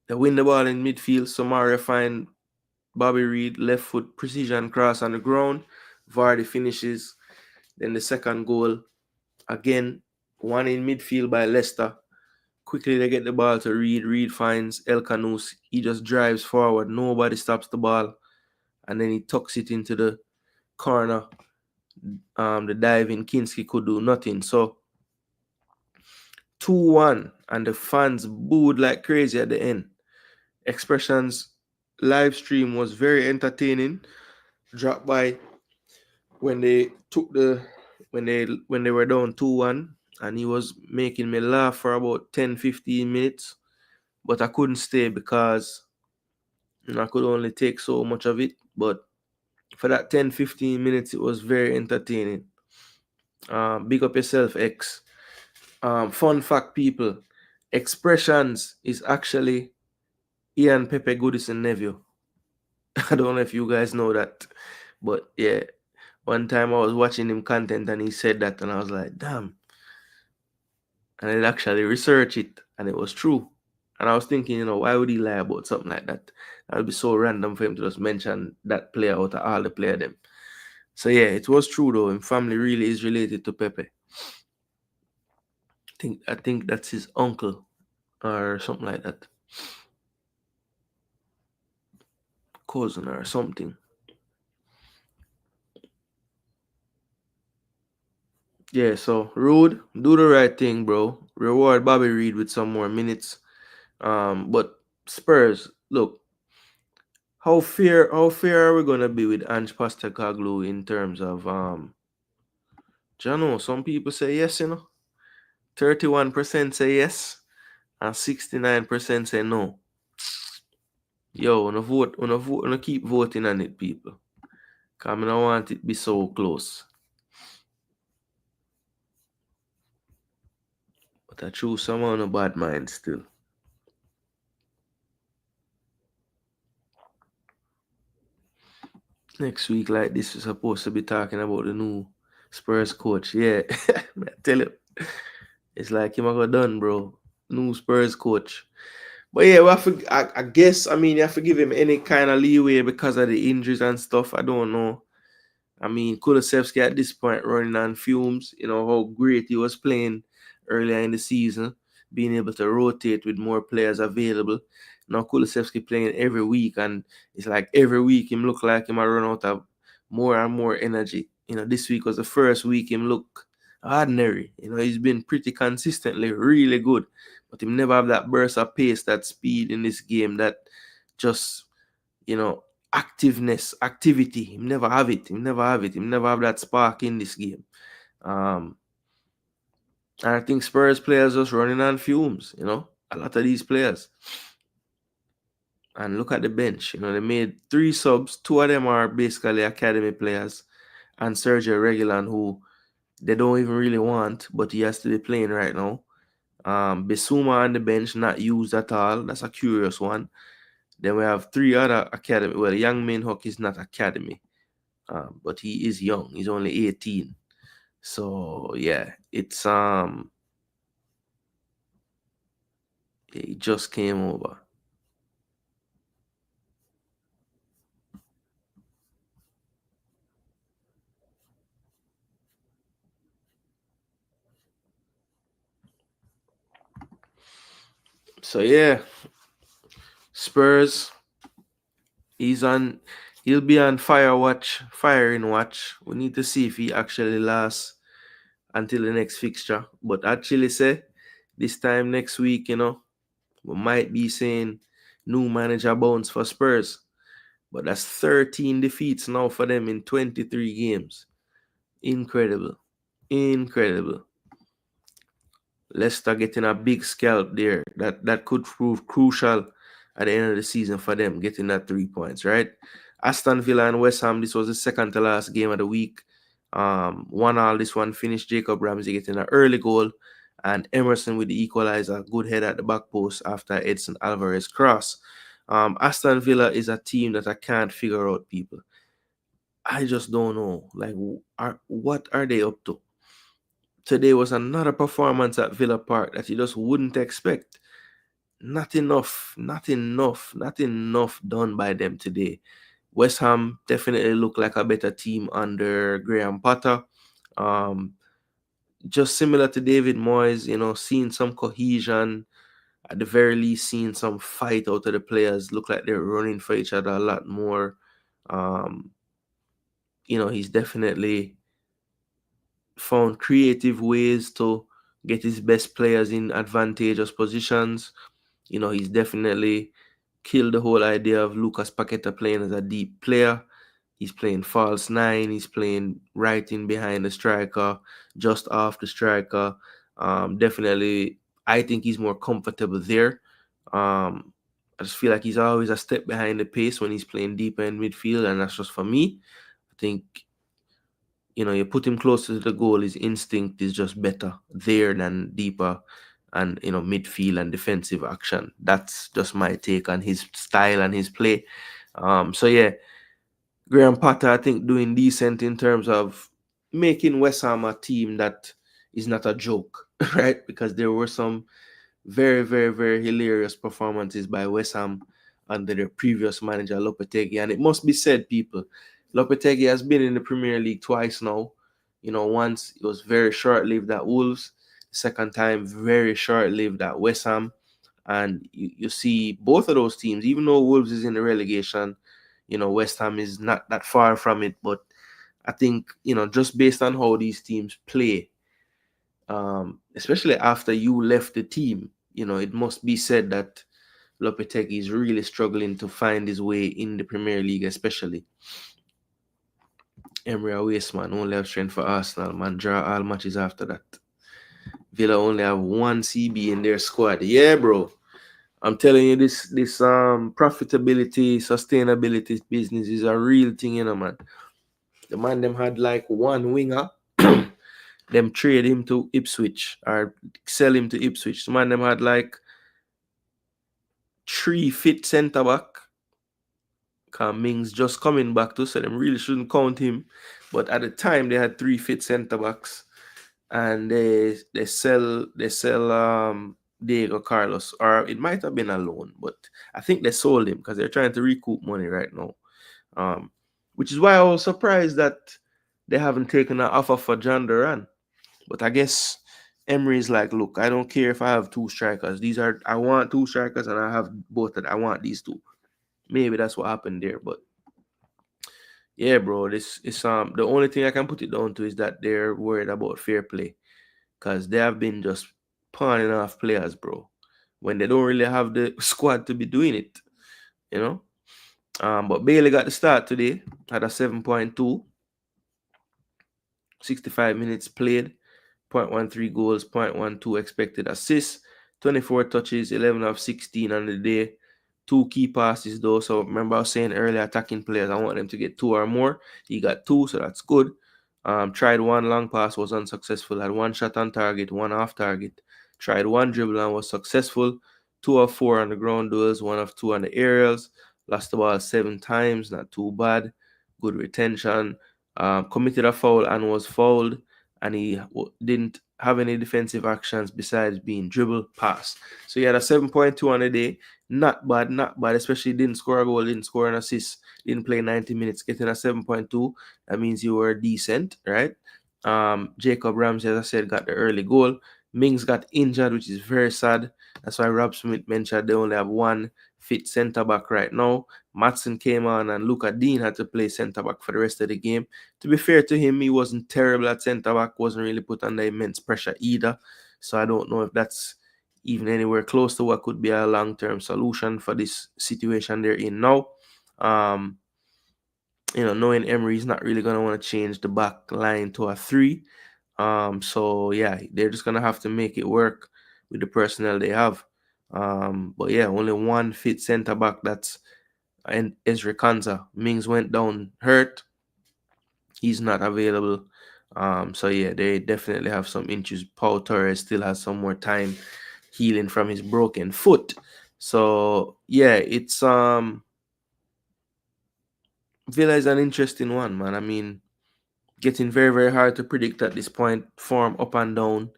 they win the ball in midfield. Samaria find Bobby Reed, left foot precision cross on the ground. Vardy finishes. Then the second goal, again, one in midfield by Leicester. Quickly they get the ball to Reed. Reed finds El Canus. He just drives forward. Nobody stops the ball. And then he tucks it into the corner. The diving Kinski could do nothing. So 2-1. And the fans booed like crazy at the end. Expressions live stream was very entertaining. Dropped by when they took when they were down 2-1, and he was making me laugh for about 10-15 minutes, but I couldn't stay because I could only take so much of it. But for that 10-15 minutes it was very entertaining. Big up yourself, X. Fun fact, people, Expressions is actually Ian Pepe Goodison nephew. I don't know if you guys know that, but yeah, one time I was watching him content and he said that, and I was like, damn. And I actually researched it, and it was true. And I was thinking, why would he lie about something like that? That would be so random for him to just mention that player out of all the player them. So yeah, it was true though. His family really is related to Pepe. I think that's his uncle or something like that. Cousin or something. Yeah, so Rude, do the right thing, bro. Reward Bobby Reed with some more minutes. But Spurs, look, how fair are we gonna be with Ange Postecoglou in terms of do you know some people say yes, 31% say yes and 69% say no. Yo, wanna keep voting on it, people. Cause I don't want it to be so close. But I choose someone of bad mind still. Next week, like this, we're supposed to be talking about the new Spurs coach. Yeah, I tell you, it's like him I got done, bro. New Spurs coach. But yeah, I guess you have to give him any kind of leeway because of the injuries and stuff. I don't know. Kulusevski at this point running on fumes. You know how great he was playing earlier in the season, being able to rotate with more players available. Now Kulusevski playing every week, and it's like every week him look like him a run out of more and more energy. This week was the first week him look ordinary. He's been pretty consistently really good, but him never have that burst of pace, that speed in this game, that just activity. Him never have it. Him never have it. Him never have that spark in this game. And I think Spurs players just running on fumes. A lot of these players. And look at the bench. They made 3 subs. 2 of them are basically academy players, and Sergio Reguilon, who they don't even really want, but he has to be playing right now. Bissouma on the bench, not used at all. That's a curious one. Then we have 3 other academy. Well, Young Min Hook is not academy. But he is young. He's only 18. So yeah, it's he just came over. So yeah, Spurs. He'll be on firing watch. We need to see if he actually lasts until the next fixture. But actually say this time next week, we might be saying new manager bounce for Spurs. But that's 13 defeats now for them in 23 games. Incredible. Incredible. Leicester getting a big scalp there. That could prove crucial at the end of the season for them, getting that 3 points, right? Aston Villa and West Ham, this was the second to last game of the week. 1-1, this one finished. Jacob Ramsey getting an early goal, and Emerson with the equalizer. Good head at the back post after Edson Alvarez cross. Aston Villa is a team that I can't figure out, people. I just don't know. Like, what are they up to? Today was another performance at Villa Park that you just wouldn't expect. Not enough done by them today. West Ham definitely look like a better team under Graham Potter. Just similar to David Moyes, seeing some cohesion, at the very least seeing some fight out of the players. Look like they're running for each other a lot more. He's definitely found creative ways to get his best players in advantageous positions. He's definitely killed the whole idea of Lucas Paqueta playing as a deep player. He's playing false 9. He's playing right in behind the striker, just off the striker. Definitely, I think he's more comfortable there. I just feel like he's always a step behind the pace when he's playing deeper in midfield, and that's just for me. I think you put him closer to the goal, his instinct is just better there than deeper and midfield and defensive action. That's just my take on his style and his play. So yeah, Graham Potter, I think, doing decent in terms of making West Ham a team that is not a joke, right? Because there were some very, very, very hilarious performances by West Ham under their previous manager, Lopetegui. And it must be said, people, Lopetegui has been in the Premier League twice now. Once it was very short-lived at Wolves. The second time, very short-lived at West Ham. And you see both of those teams, even though Wolves is in the relegation, West Ham is not that far from it. But I think, just based on how these teams play, especially after you left the team, it must be said that Lopetegui is really struggling to find his way in the Premier League, especially. Emery a waste, man. Only have strength for Arsenal, man. Draw all matches after that. Villa only have one CB in their squad. Yeah, bro. I'm telling you, this profitability, sustainability business is a real thing, you know, man. The man them had like one winger. Them trade him to Ipswich or sell him to Ipswich. The man them had like 3 fit centre back. Mings just coming back to, so them really shouldn't count him. But at the time they had 3 fit centre backs, and they sell Diego Carlos, or it might have been a loan, but I think they sold him because they're trying to recoup money right now. Which is why I was surprised that they haven't taken an offer for John Duran. But I guess Emery is like, look, I don't care if I have 2 strikers. I want 2 strikers, and I have both. I want these 2. Maybe that's what happened there, but yeah, bro, this is the only thing I can put it down to is that they're worried about fair play, because they have been just pawning off players, bro, when they don't really have the squad to be doing it, you know. But Bailey got the start today, had a 7.2, 65 minutes played, 0.13 goals, 0.12 expected assists, 24 touches, 11 of 16 on the day. 2 key passes though. So remember I was saying earlier, attacking players, I want them to get 2 or more. He got 2, so that's good. Tried 1 long pass, was unsuccessful. Had 1 shot on target, 1 off target. Tried 1 dribble and was successful. 2 of 4 on the ground duels, 1 of 2 on the aerials. Lost the ball 7 times, not too bad. Good retention. Committed a foul and was fouled, and he didn't have any defensive actions besides being dribble pass. So he had a 7.2 on the day. Not bad, not bad. Especially didn't score a goal, didn't score an assist, didn't play 90 minutes, getting a 7.2. That means you were decent, right? Jacob Ramsey, as I said, got the early goal. Mings got injured, which is very sad. That's why Rob Smith mentioned they only have 1 fit centre back right now. Matson came on, and Luca Dean had to play centre back for the rest of the game. To be fair to him, he wasn't terrible at centre back, wasn't really put under immense pressure either. So I don't know if that's even anywhere close to what could be a long-term solution for this situation they're in now. Knowing Emery's not really going to want to change the back line to a 3. So yeah, they're just going to have to make it work with the personnel they have. But yeah, only 1 fit centre back, that's and Ezri Konsa. Mings went down hurt. He's not available. So yeah, they definitely have some injuries. Paul Torres still has some more time healing from his broken foot. So yeah, it's Villa is an interesting one, man. I mean, getting very, very hard to predict at this point. Form up and down.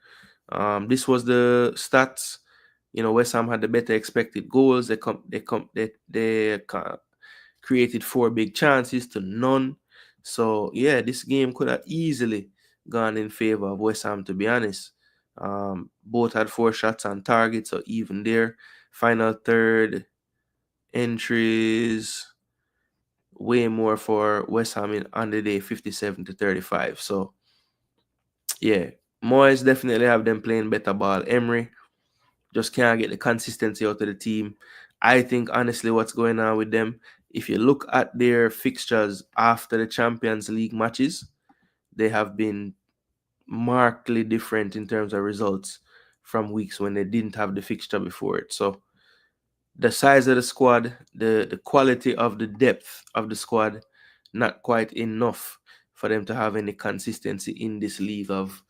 This was the stats. West Ham had the better expected goals. They created 4 big chances to none. So yeah, this game could have easily gone in favor of West Ham, to be honest. Both had 4 shots on target, so even there. Final third entries, way more for West Ham on the day, 57-35. So yeah, Moyes definitely have them playing better ball. Emery just can't get the consistency out of the team. I think honestly what's going on with them, if you look at their fixtures after the Champions League matches, they have been markedly different in terms of results from weeks when they didn't have the fixture before it. So the size of the squad, the quality of the depth of the squad, not quite enough for them to have any consistency in this league of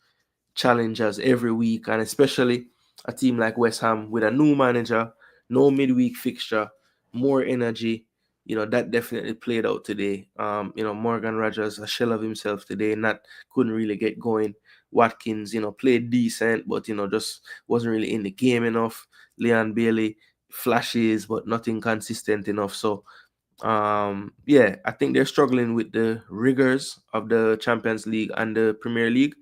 challengers every week, and especially a team like West Ham with a new manager, no midweek fixture, more energy. That definitely played out today. Morgan Rogers, a shell of himself today, couldn't really get going. Watkins, played decent, but just wasn't really in the game enough. Leon Bailey, flashes, but nothing consistent enough. So yeah, I think they're struggling with the rigors of the Champions League and the Premier League.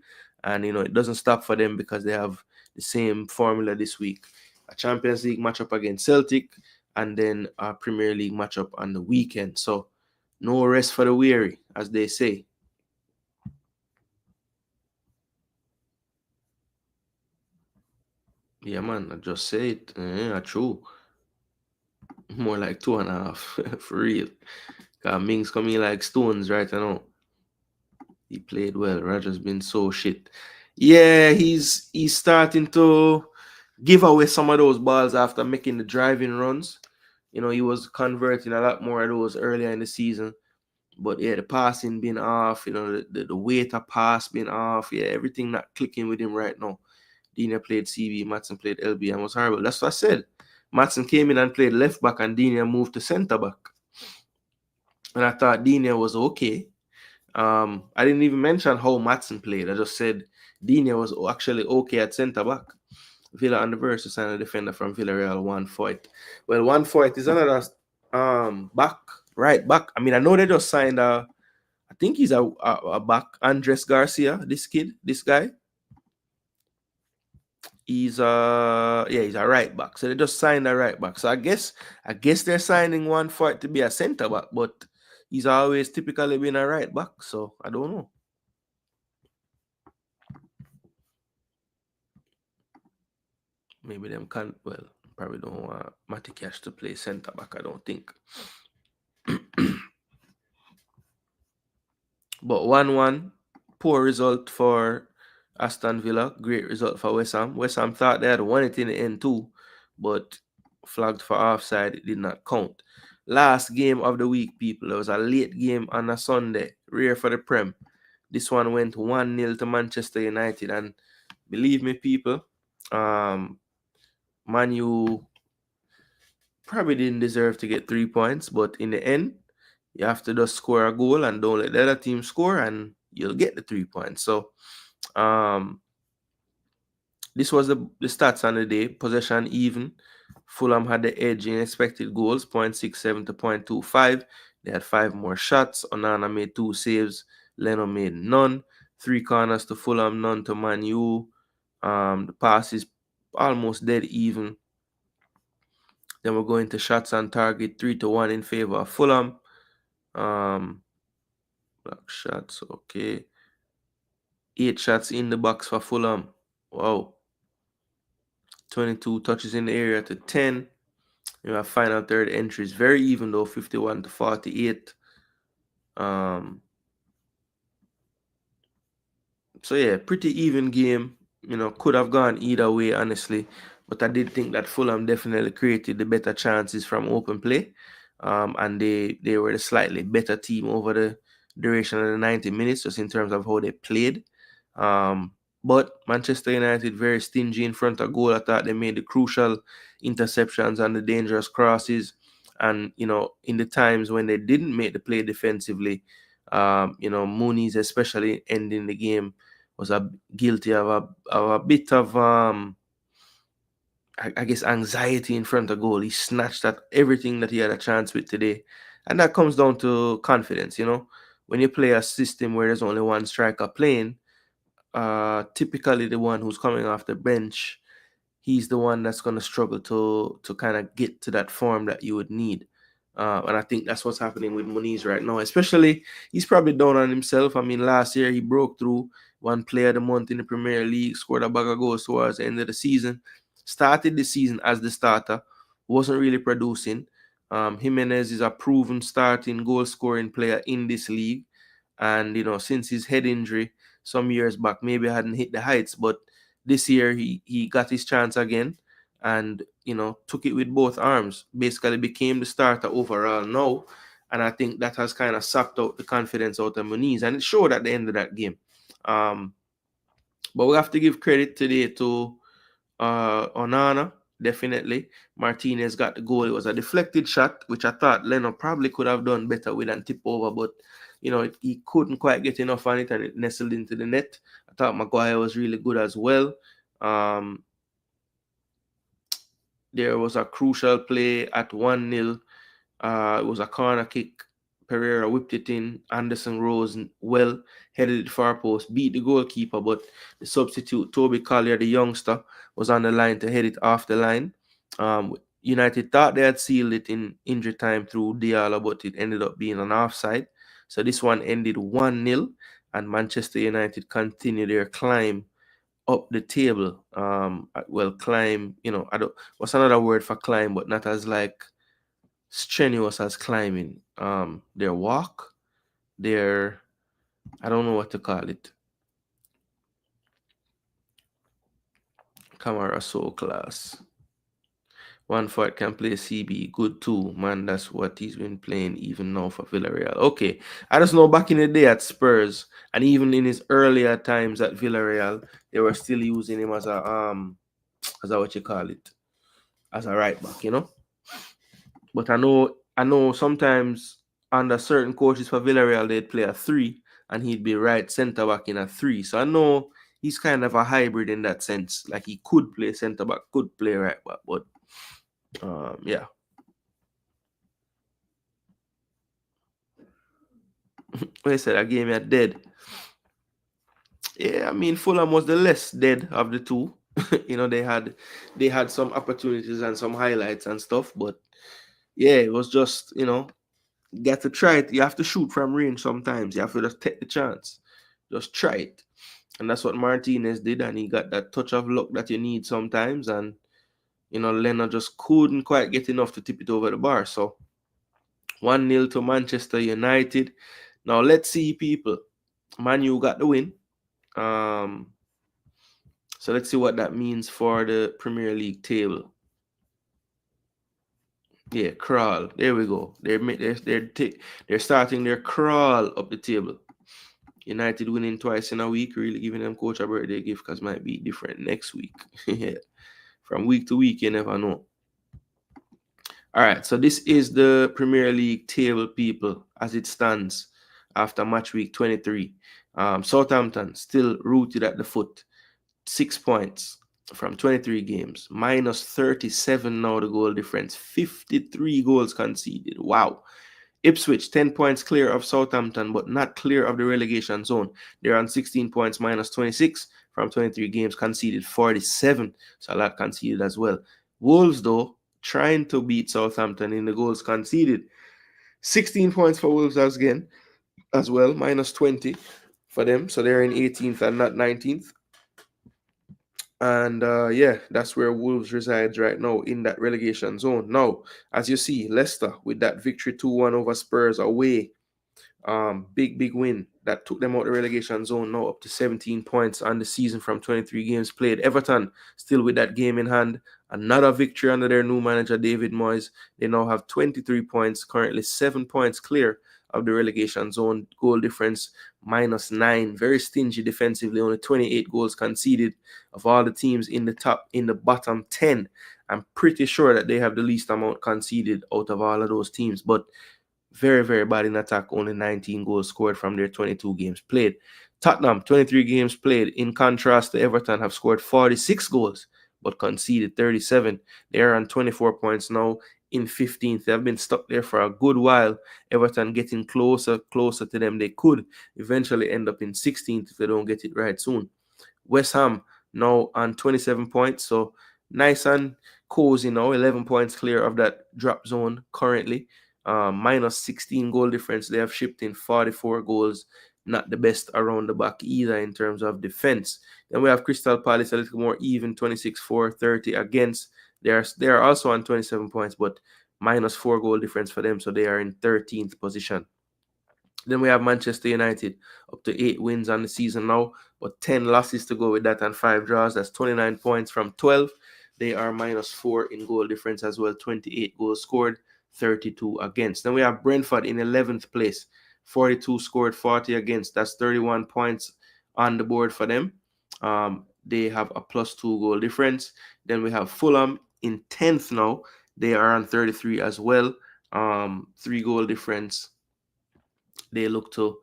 And it doesn't stop for them because they have the same formula this week. A Champions League matchup against Celtic, and then a Premier League matchup on the weekend. So no rest for the weary, as they say. Yeah, man, I just say it. Yeah, true. More like 2.5 for real. Mings coming like stones right now. He played well. Rogers been so shit. Yeah, he's starting to give away some of those balls after making the driving runs. He was converting a lot more of those earlier in the season. But yeah, the passing been off, the weight of pass been off. Yeah, everything not clicking with him right now. Dina played CB, Matson played LB, and was horrible. That's what I said. Matson came in and played left back, and Dina moved to centre back. And I thought Dina was okay. I didn't even mention how Matson played. I just said Dina was actually okay at centre back. Villa on the versus and a defender from Villarreal, 1 Foyt. Well, 1 Foyt is another back, right back. I mean, I know they just signed I think he's a back, Andres Garcia, this guy. He's a right back. So they just signed a right back. So I guess they're signing 1 Foyt to be a centre back, but he's always typically been a right back. So I don't know. Maybe them can't. Well, probably don't want Matty Cash to play centre back. I don't think. But 1-1, poor result for Aston Villa. Great result for West Ham. West Ham thought they had won it in the end too, but flagged for offside. It did not count. Last game of the week, people. There was a late game on a Sunday. Rare for the Prem. This one went 1-0 to Manchester United. And believe me, people, Man U probably didn't deserve to get 3 points, but in the end, you have to just score a goal and don't let the other team score, and you'll get the 3 points. So, this was the stats on the day. Possession even. Fulham had the edge in expected goals, 0.67 to 0.25. They had 5 more shots. Onana made 2 saves. Leno made none. 3 corners to Fulham, none to Man U. The pass is almost dead even. Then we're going to shots on target, 3-1 in favor of Fulham. Black shots, okay. 8 shots in the box for Fulham. Wow. 22 touches in the area to 10. You have final third entries. Very even though, 51 to 48. So yeah, pretty even game. Could have gone either way, honestly. But I did think that Fulham definitely created the better chances from open play. And they were the slightly better team over the duration of the 90 minutes, just in terms of how they played. But Manchester United very stingy in front of goal. I thought they made the crucial interceptions and the dangerous crosses. And, in the times when they didn't make the play defensively, Mooney's especially ending the game was guilty of a bit of I guess anxiety in front of goal. He snatched at everything that he had a chance with today. And that comes down to confidence, When you play a system where there's only one striker playing, typically the one who's coming off the bench, he's the one that's going to struggle to kind of get to that form that you would need. And I think that's what's happening with Muniz right now. Especially, he's probably down on himself. I mean, last year he broke through, one player of the month in the Premier League, scored a bag of goals towards the end of the season. Started the season as the starter, wasn't really producing. Jimenez is a proven starting goal scoring player in this league. And, since his head injury some years back, maybe hadn't hit the heights, but this year he got his chance again and, took it with both arms. Basically became the starter overall now. And I think that has kind of sucked out the confidence out of Muniz. And it showed at the end of that game. But we have to give credit today to Onana, definitely. Martinez got the goal. It was a deflected shot, which I thought Leno probably could have done better with and tip over, but he couldn't quite get enough on it and it nestled into the net. I thought Maguire was really good as well. There was a crucial play at 1-0. It was a corner kick. Pereira whipped it in. Anderson rose well, headed it far post, beat the goalkeeper, but the substitute, Toby Collier, the youngster, was on the line to head it off the line. United thought they had sealed it in injury time through Diallo, but it ended up being an offside. So this one ended 1-0, and Manchester United continued their climb up the table. Climb, I don't, what's another word for climb, but not as like strenuous as climbing. Their walk, their, I don't know what to call it. Camera so class. One Fort can play CB, good too, man. That's what he's been playing even now for Villarreal. Okay, I just know back in the day at Spurs, and even in his earlier times at Villarreal, they were still using him as a what you call it, as a right back, you know. But I know sometimes under certain coaches for Villarreal they'd play a 3, and he'd be right centre back in a 3. So I know he's kind of a hybrid in that sense. Like he could play centre back, could play right back, but yeah. When I said that game are dead. Yeah, I mean Fulham was the less dead of the two. They had some opportunities and some highlights and stuff, but yeah, it was just, you got to try it. You have to shoot from range sometimes. You have to just take the chance. Just try it. And that's what Martinez did, and he got that touch of luck that you need sometimes. And Leonard just couldn't quite get enough to tip it over the bar. So 1-0 to Manchester United. Now let's see, people. Man U got the win. So let's see what that means for the Premier League table. Yeah, crawl. There we go. They're starting their crawl up the table. United winning twice in a week, really giving them coach a birthday gift, because might be different next week. Yeah. From week to week, you never know. All right, so this is the Premier League table, people, as it stands after match week 23. Southampton still rooted at the foot, 6 points from 23 games, minus 37 now the goal difference, 53 goals conceded. Wow. Ipswich 10 points clear of Southampton, but not clear of the relegation zone. They're on 16 points, minus 26 from 23 games, conceded 47. So a lot conceded as well. Wolves, though, trying to beat Southampton in the goals conceded. 16 points for Wolves as well, minus 20 for them. So they're in 18th and not 19th. And yeah, that's where Wolves resides right now, in that relegation zone. Now, as you see, Leicester with that victory 2-1 over Spurs away. Big win that took them out the relegation zone, now up to 17 points on the season from 23 games played. Everton still with that game in hand. Another victory under their new manager, David Moyes. They now have 23 points, currently 7 points clear of the relegation zone. Goal difference minus 9. Very stingy defensively, only 28 goals conceded of all the teams in the bottom 10. I'm pretty sure that they have the least amount conceded out of all of those teams, but very, very bad in attack. Only 19 goals scored from their 22 games played. Tottenham, 23 games played. In contrast to Everton, have scored 46 goals, but conceded 37. They are on 24 points now in 15th. They have been stuck there for a good while. Everton getting closer to them. They could eventually end up in 16th if they don't get it right soon. West Ham now on 27 points. So nice and cozy now. 11 points clear of that drop zone currently. Minus 16 goal difference. They have shipped in 44 goals. Not the best around the back either in terms of defense. Then we have Crystal Palace a little more even, 26-4, 30 against. They are also on 27 points, but minus 4 goal difference for them. So they are in 13th position. Then we have Manchester United up to 8 wins on the season now, but 10 losses to go with that and 5 draws. That's 29 points from 12. They are minus 4 in goal difference as well. 28 goals scored, 32 against. Then we have Brentford in 11th place. 42 scored, 40 against. That's 31 points on the board for them. They have a plus 2 goal difference. Then we have Fulham in 10th now. They are on 33 as well. 3 goal difference. They look to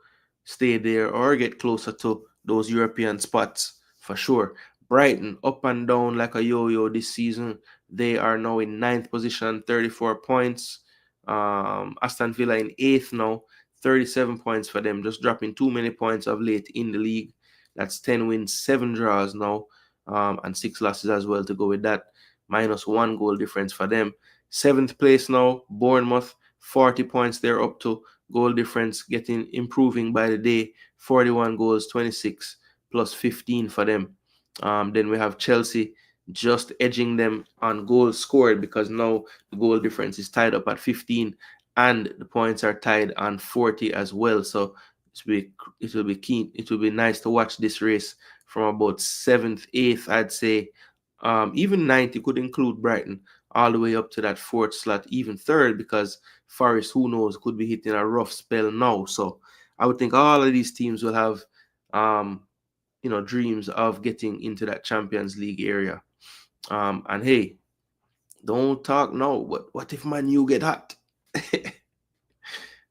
stay there or get closer to those European spots for sure. Brighton up and down like a yo-yo this season. They are now in 9th position, 34 points. Aston Villa in 8th now, 37 points for them, just dropping too many points of late in the league. That's 10 wins, 7 draws now, and 6 losses as well to go with that. Minus 1 goal difference for them. 7th place now, Bournemouth, 40 points they're up to. Goal difference improving by the day. 41 goals, 26 plus 15 for them. Then we have Chelsea just edging them on goals scored, because now the goal difference is tied up at 15 and the points are tied on 40 as well. So it will be keen. It will be nice to watch this race from about 7th, 8th, I'd say. Even 9th, you could include Brighton, all the way up to that 4th slot, even 3rd, because Forest, who knows, could be hitting a rough spell now. So I would think all of these teams will have dreams of getting into that Champions League area. And hey, don't talk now, but what if Man U get hot?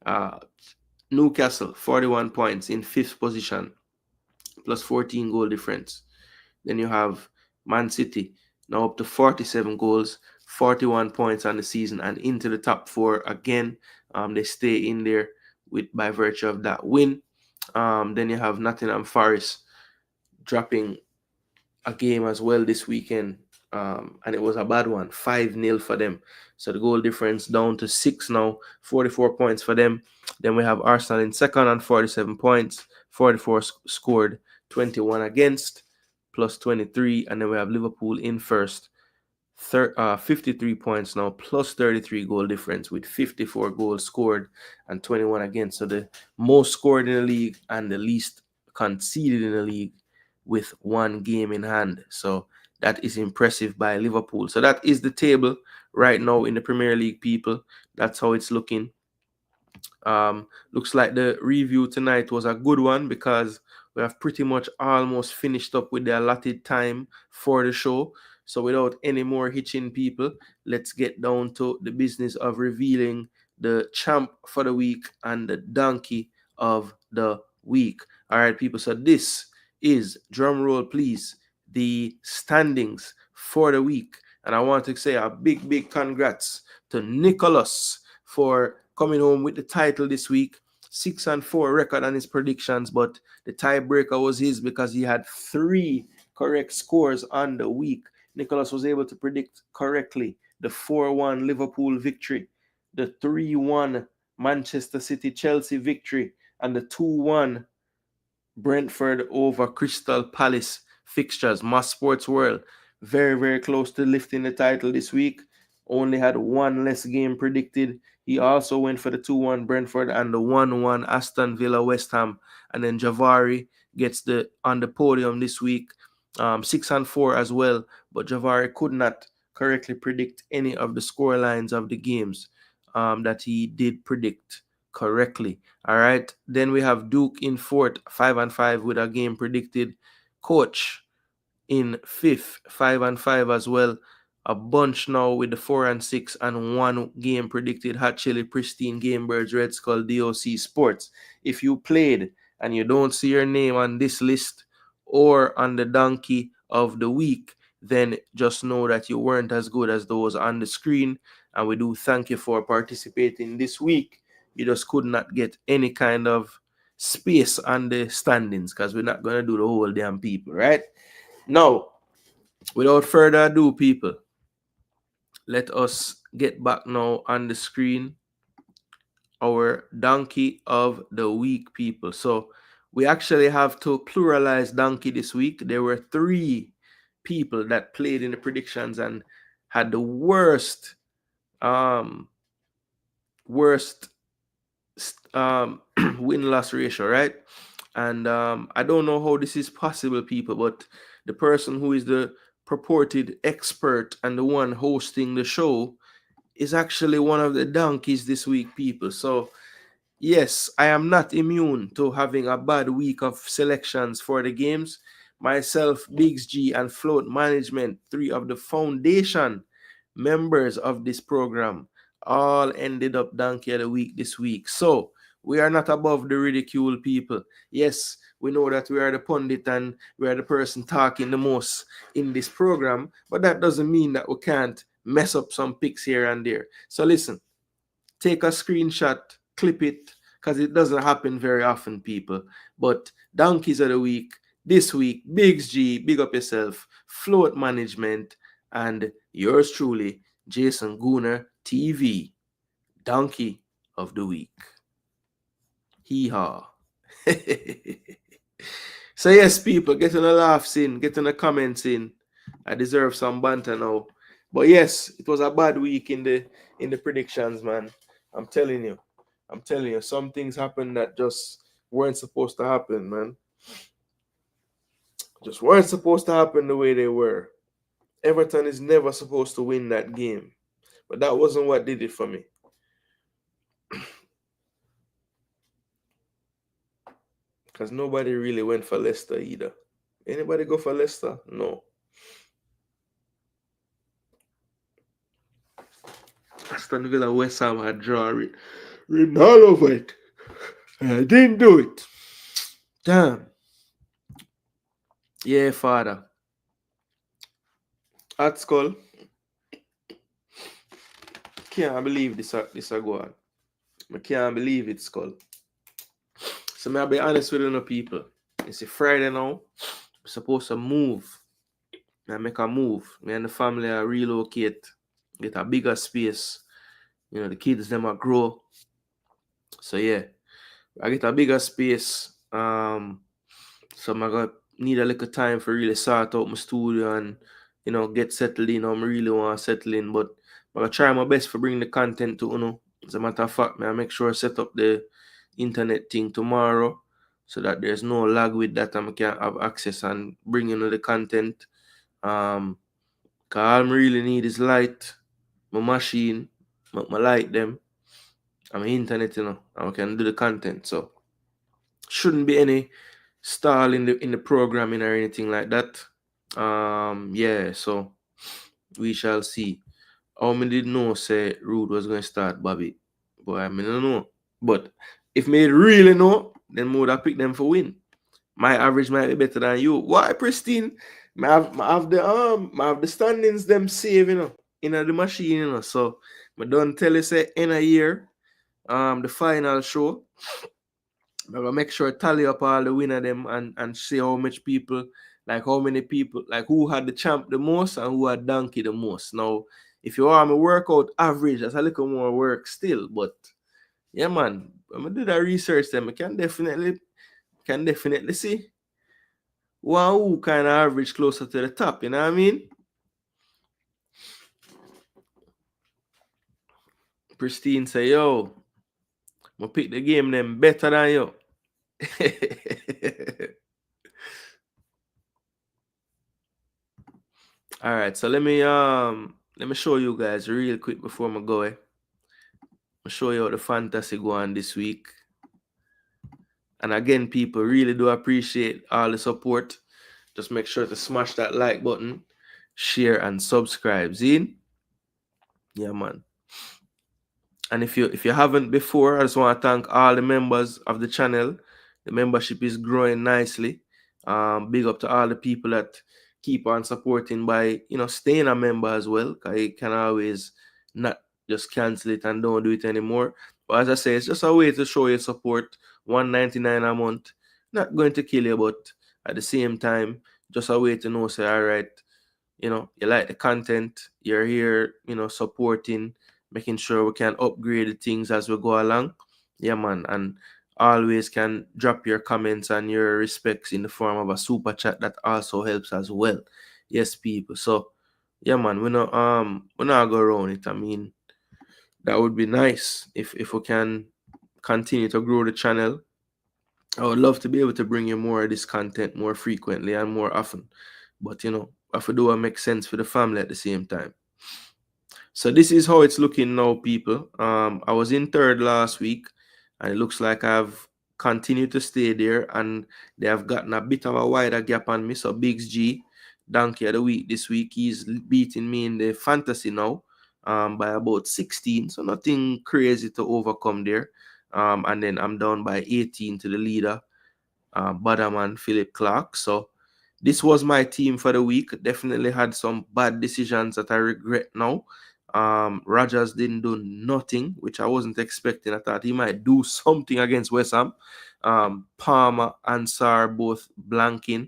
uh, Newcastle, 41 points in 5th position, plus 14 goal difference. Then you have Man City, now up to 47 goals, 41 points on the season, and into the top 4 again. They stay in there by virtue of that win. Then you have Nottingham Forest dropping a game as well this weekend, and it was a bad one, 5-0 for them. So the goal difference down to 6 now, 44 points for them. Then we have Arsenal in second on 47 points, 44 scored, 21 against, plus 23. And then we have Liverpool in first, 53 points now, plus 33 goal difference, with 54 goals scored and 21 against. So the most scored in the league and the least conceded in the league, with 1 game in hand. So that is impressive by Liverpool. So that is the table right now in the Premier League, people. That's how it's looking. Looks like the review tonight was a good one, because we have pretty much almost finished up with the allotted time for the show. So without any more hitching, people, let's get down to the business of revealing the champ for the week and the donkey of the week. All right, people. So this is, drum roll please, the standings for the week. And I want to say a big congrats to Nicholas for coming home with the title this week. 6-4 record on his predictions, but the tiebreaker was his, because he had 3 correct scores on the week. Nicholas was able to predict correctly the 4-1 Liverpool victory, the 3-1 Manchester City Chelsea victory, and the 2-1 Brentford over Crystal Palace fixtures. Mass Sports World, very close to lifting the title this week. Only had 1 less game predicted. He also went for the 2-1 Brentford and the 1-1 Aston Villa West Ham. And then Javari gets on the podium this week, 6-4 as well. But Javari could not correctly predict any of the score lines of the games that he did predict correctly. All right. Then we have Duke in 4th, 5-5 with a game predicted. Coach in 5th, 5-5 as well. A bunch now with the 4-6 and 1 game predicted. Hot Chili, Pristine, Game Birds, Red Skull, DOC Sports. If you played and you don't see your name on this list or on the donkey of the week, then just know that you weren't as good as those on the screen. And we do thank you for participating this week. You just could not get any kind of space on the standings, because we're not going to do the whole damn people, right? Now, without further ado, people, let us get back now on the screen our donkey of the week, people. So we actually have to pluralize donkey this week. There were 3 people that played in the predictions and had the worst win-loss ratio, right? And I don't know how this is possible, people, but the person who is the purported expert and the one hosting the show is actually one of the donkeys this week, people. So yes, I am not immune to having a bad week of selections for the games. Myself, Biggs G, and Float Management, 3 of the foundation members of this program, all ended up donkey of the week this week. So we are not above the ridicule, people. Yes, we know that we are the pundit and we are the person talking the most in this program, but that doesn't mean that we can't mess up some picks here and there. So listen, take a screenshot, clip it, because it doesn't happen very often, people. But donkeys of the week, this week, Biggs G, big up yourself, Float Management, and yours truly, Jason Gooner TV, donkey of the week. Hee-haw. So yes, people, getting the laughs in, getting the comments in. I deserve some banter now. But yes, it was a bad week in the predictions, man. I'm telling you. Some things happened that just weren't supposed to happen, man. Just weren't supposed to happen the way they were. Everton is never supposed to win that game. But that wasn't what did it for me. Because nobody really went for Leicester either. Anybody go for Leicester? No. Aston Villa West Ham had drawn written all over it. And I didn't do it. Damn. Yeah, father. At Skull. Can't believe this a go on. I can't believe it, Skull. So I'll be honest with you people. It's a Friday now. We're supposed to move. I make a move. Me and the family are relocate. Get a bigger space. You know, the kids them are grow. So yeah. I get a bigger space. So I'm gonna need a little time for really sort out my studio and get settled in. I really want to settle in, but I'm gonna try my best for bring the content to As a matter of fact, I make sure I set up the internet thing tomorrow so that there's no lag with that and I can have access and bring the content. Cause all I really need is light, my machine, my light them, and my internet, and I can do the content. So shouldn't be any stall in the programming or anything like that. Yeah, so we shall see. How many did know say Rude was going to start Bobby? Boy, I mean, I don't know. But if me really know, then I would have picked them for win. My average might be better than you. Why, Pristine? I have the standings them save, in the machine, So I don't tell you say in a year, the final show. I'm gonna make sure I tally up all the winner them and see how many people, like who had the champ the most and who had donkey the most. Now, if you want me work out average, that's a little more work still, but yeah, man, I'm gonna do that research. Then I can definitely see who kind of average closer to the top. You know what I mean? Pristine say, yo, I'm gonna pick the game them better than you. All right, so let me show you guys real quick before I go. I'll show you how the fantasy go on this week. And again, people really do appreciate all the support. Just make sure to smash that like button, share and subscribe. Zine? Yeah, man. And if you haven't before, I just want to thank all the members of the channel. The membership is growing nicely. Big up to all the people that keep on supporting by staying a member as well. Cause you can always not just cancel it and don't do it anymore. But as I say, it's just a way to show your support. $1.99 a month, not going to kill you, but at the same time, just a way to know, say, all right, you like the content, you're here, supporting, making sure we can upgrade the things as we go along. Yeah, man. And always can drop your comments and your respects in the form of a super chat that also helps as well. Yes, people. So yeah, man, we're not go around it. I mean, that would be nice if we can continue to grow the channel. I would love to be able to bring you more of this content more frequently and more often. But I have to do what makes sense for the family at the same time. So this is how it's looking now, people. I was in third last week, and it looks like I've continued to stay there, and they have gotten a bit of a wider gap on me. So Biggs G, Donkey of the week this week, he's beating me in the fantasy now by about 16. So nothing crazy to overcome there. And then I'm down by 18 to the leader, Badaman Philip Clark. So this was my team for the week. Definitely had some bad decisions that I regret now. Rogers didn't do nothing, which I wasn't expecting. I thought he might do something against West Ham. Palmer and Sar both blanking.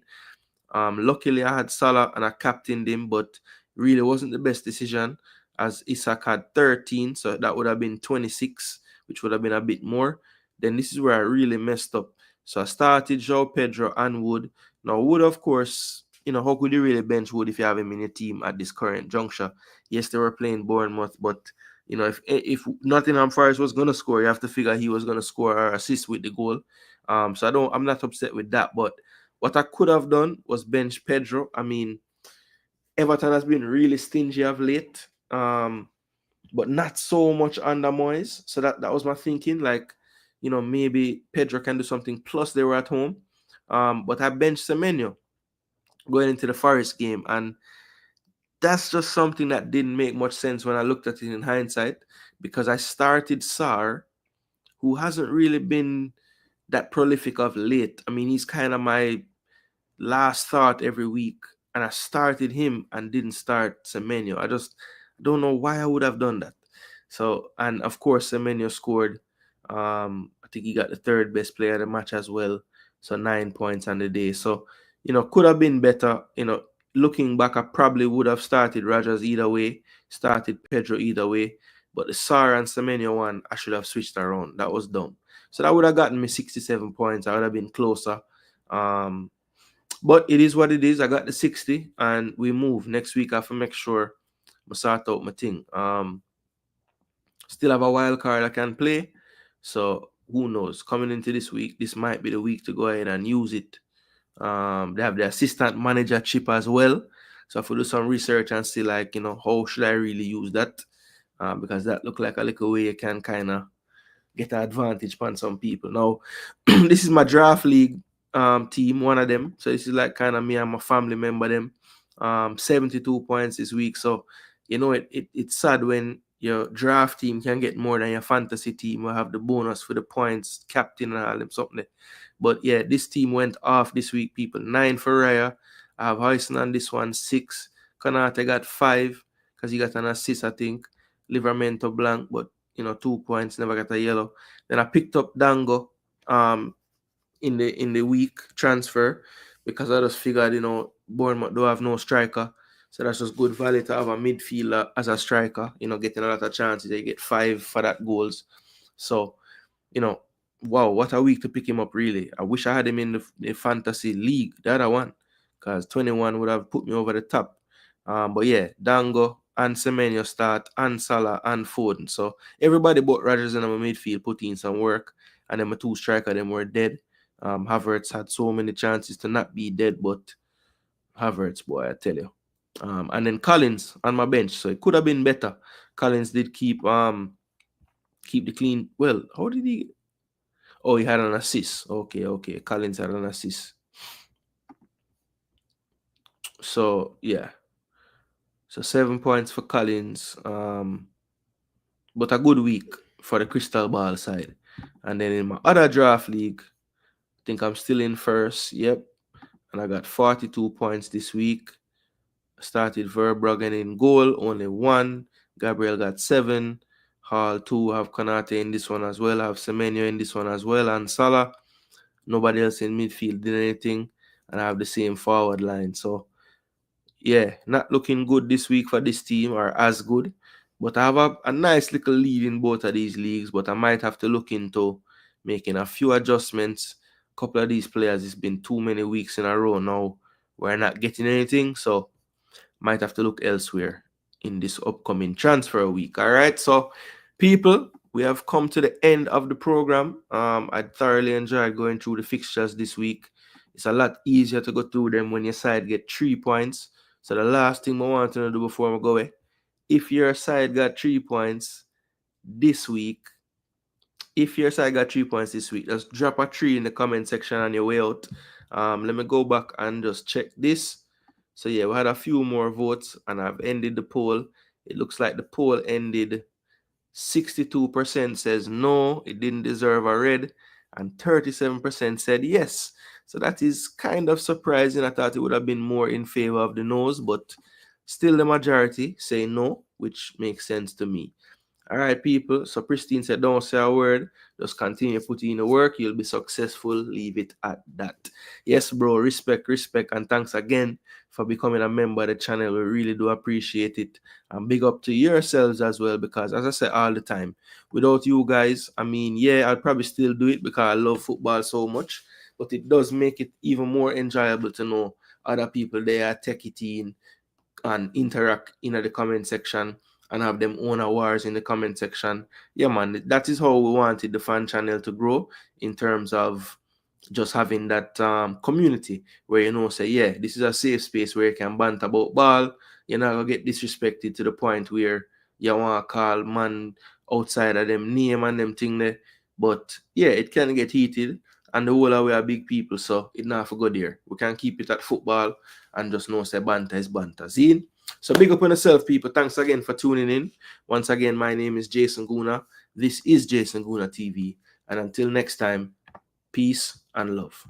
Luckily, I had Salah and I captained him, but really wasn't the best decision as Isak had 13, so that would have been 26, which would have been a bit more. Then this is where I really messed up. So I started João Pedro and Wood. Now, Wood, of course, how could you really bench Wood if you have him in your team at this current juncture? Yes, they were playing Bournemouth, but if Nottingham Forest was gonna score, you have to figure he was gonna score or assist with the goal. So I'm not upset with that. But what I could have done was bench Pedro. I mean, Everton has been really stingy of late, but not so much under Moyes. So that was my thinking. Like, maybe Pedro can do something. Plus, they were at home. But I benched Semenyo going into the Forest game, and that's just something that didn't make much sense when I looked at it in hindsight, because I started Sarr, who hasn't really been that prolific of late. I mean, he's kind of my last thought every week, and I started him and didn't start Semenyo. I just don't know why I would have done that. So, and of course, Semenyo scored. I think he got the third best player of the match as well. So 9 points on the day. So, could have been better. Looking back, I probably would have started Rogers either way, started Pedro either way. But the Sarr and Semenyo one, I should have switched around. That was dumb. So that would have gotten me 67 points. I would have been closer. But it is what it is. I got the 60 and we move. Next week I have to make sure I sort out my thing. Still have a wild card I can play. So who knows? Coming into this week, this might be the week to go ahead and use it. They have the assistant manager chip as well. So if we do some research and see, like, how should I really use that? Because that look like a little way you can kind of get an advantage on some people. Now, this is my draft league team, one of them. So this is like kind of me and my family member them. 72 points this week. So, it's sad when your draft team can get more than your fantasy team will have the bonus for the points, captain and all them something. But yeah, this team went off this week, people. 9 for Raya. I have Hoyson on this one, 6. Konate got 5 because he got an assist, I think. Livermento blank, but 2 points, never got a yellow. Then I picked up Dango in the week transfer because I just figured, Bournemouth don't have no striker. So that's just good value to have a midfielder as a striker, getting a lot of chances. They get 5 for that goals. So, wow, what a week to pick him up, really. I wish I had him in the fantasy league, the other one, because 21 would have put me over the top. But yeah, Dango and Semenyo start, and Salah and Foden. So everybody but Rodgers in my midfield put in some work, and then my 2 striker them were dead. Havertz had so many chances to not be dead, but Havertz, boy, I tell you. And then Collins on my bench, so it could have been better. Collins did keep the clean. Well, how did he? Oh, he had an assist. Okay. Collins had an assist. So yeah. So 7 points for Collins. But a good week for the Crystal Ball side. And then in my other draft league, I think I'm still in first. Yep. And I got 42 points this week. Started Verbruggen in goal, only 1. Gabriel got 7. Hall 2, have Konate in this one as well. I have Semenyo in this one as well. And Salah. Nobody else in midfield did anything. And I have the same forward line. So, yeah, not looking good this week for this team, or as good. But I have a nice little lead in both of these leagues. But I might have to look into making a few adjustments. A couple of these players, it's been too many weeks in a row now. We're not getting anything. So, might have to look elsewhere in this upcoming transfer week. All right. So, people, we have come to the end of the program. I thoroughly enjoyed going through the fixtures this week. It's a lot easier to go through them when your side get 3 points. So the last thing I want to do before I go away, if your side got 3 points this week, just drop a 3 in the comment section on your way out. Let me go back and just check this. So yeah, we had a few more votes and I've ended the poll. It looks like the poll ended 62% says no, it didn't deserve a red, and 37% said yes. So that is kind of surprising. I thought it would have been more in favor of the no's, but still the majority say no, which makes sense to me. All right, people. So Pristine said, don't say a word. Just continue putting in the work. You'll be successful. Leave it at that. Yes, bro. Respect. And thanks again for becoming a member of the channel. We really do appreciate it. And big up to yourselves as well, because as I say all the time, without you guys, I mean, yeah, I'll probably still do it because I love football so much, but it does make it even more enjoyable to know other people there take it in and interact in the comment section and have them own wars in the comment section. Yeah, man, that is how we wanted the fan channel to grow, in terms of just having that community where, you know, say, yeah, this is a safe space where you can banter about ball. You're not gonna get disrespected to the point where you want to call man outside of them name and them thing there. But yeah, it can get heated, and the whole of we are big people, so it not for go there. We can keep it at football and just know say banter is banter. See? So big up on yourself, people. Thanks again for tuning in. Once again, my name is Jason Gooner. This is Jason Gooner TV. And until next time, peace and love.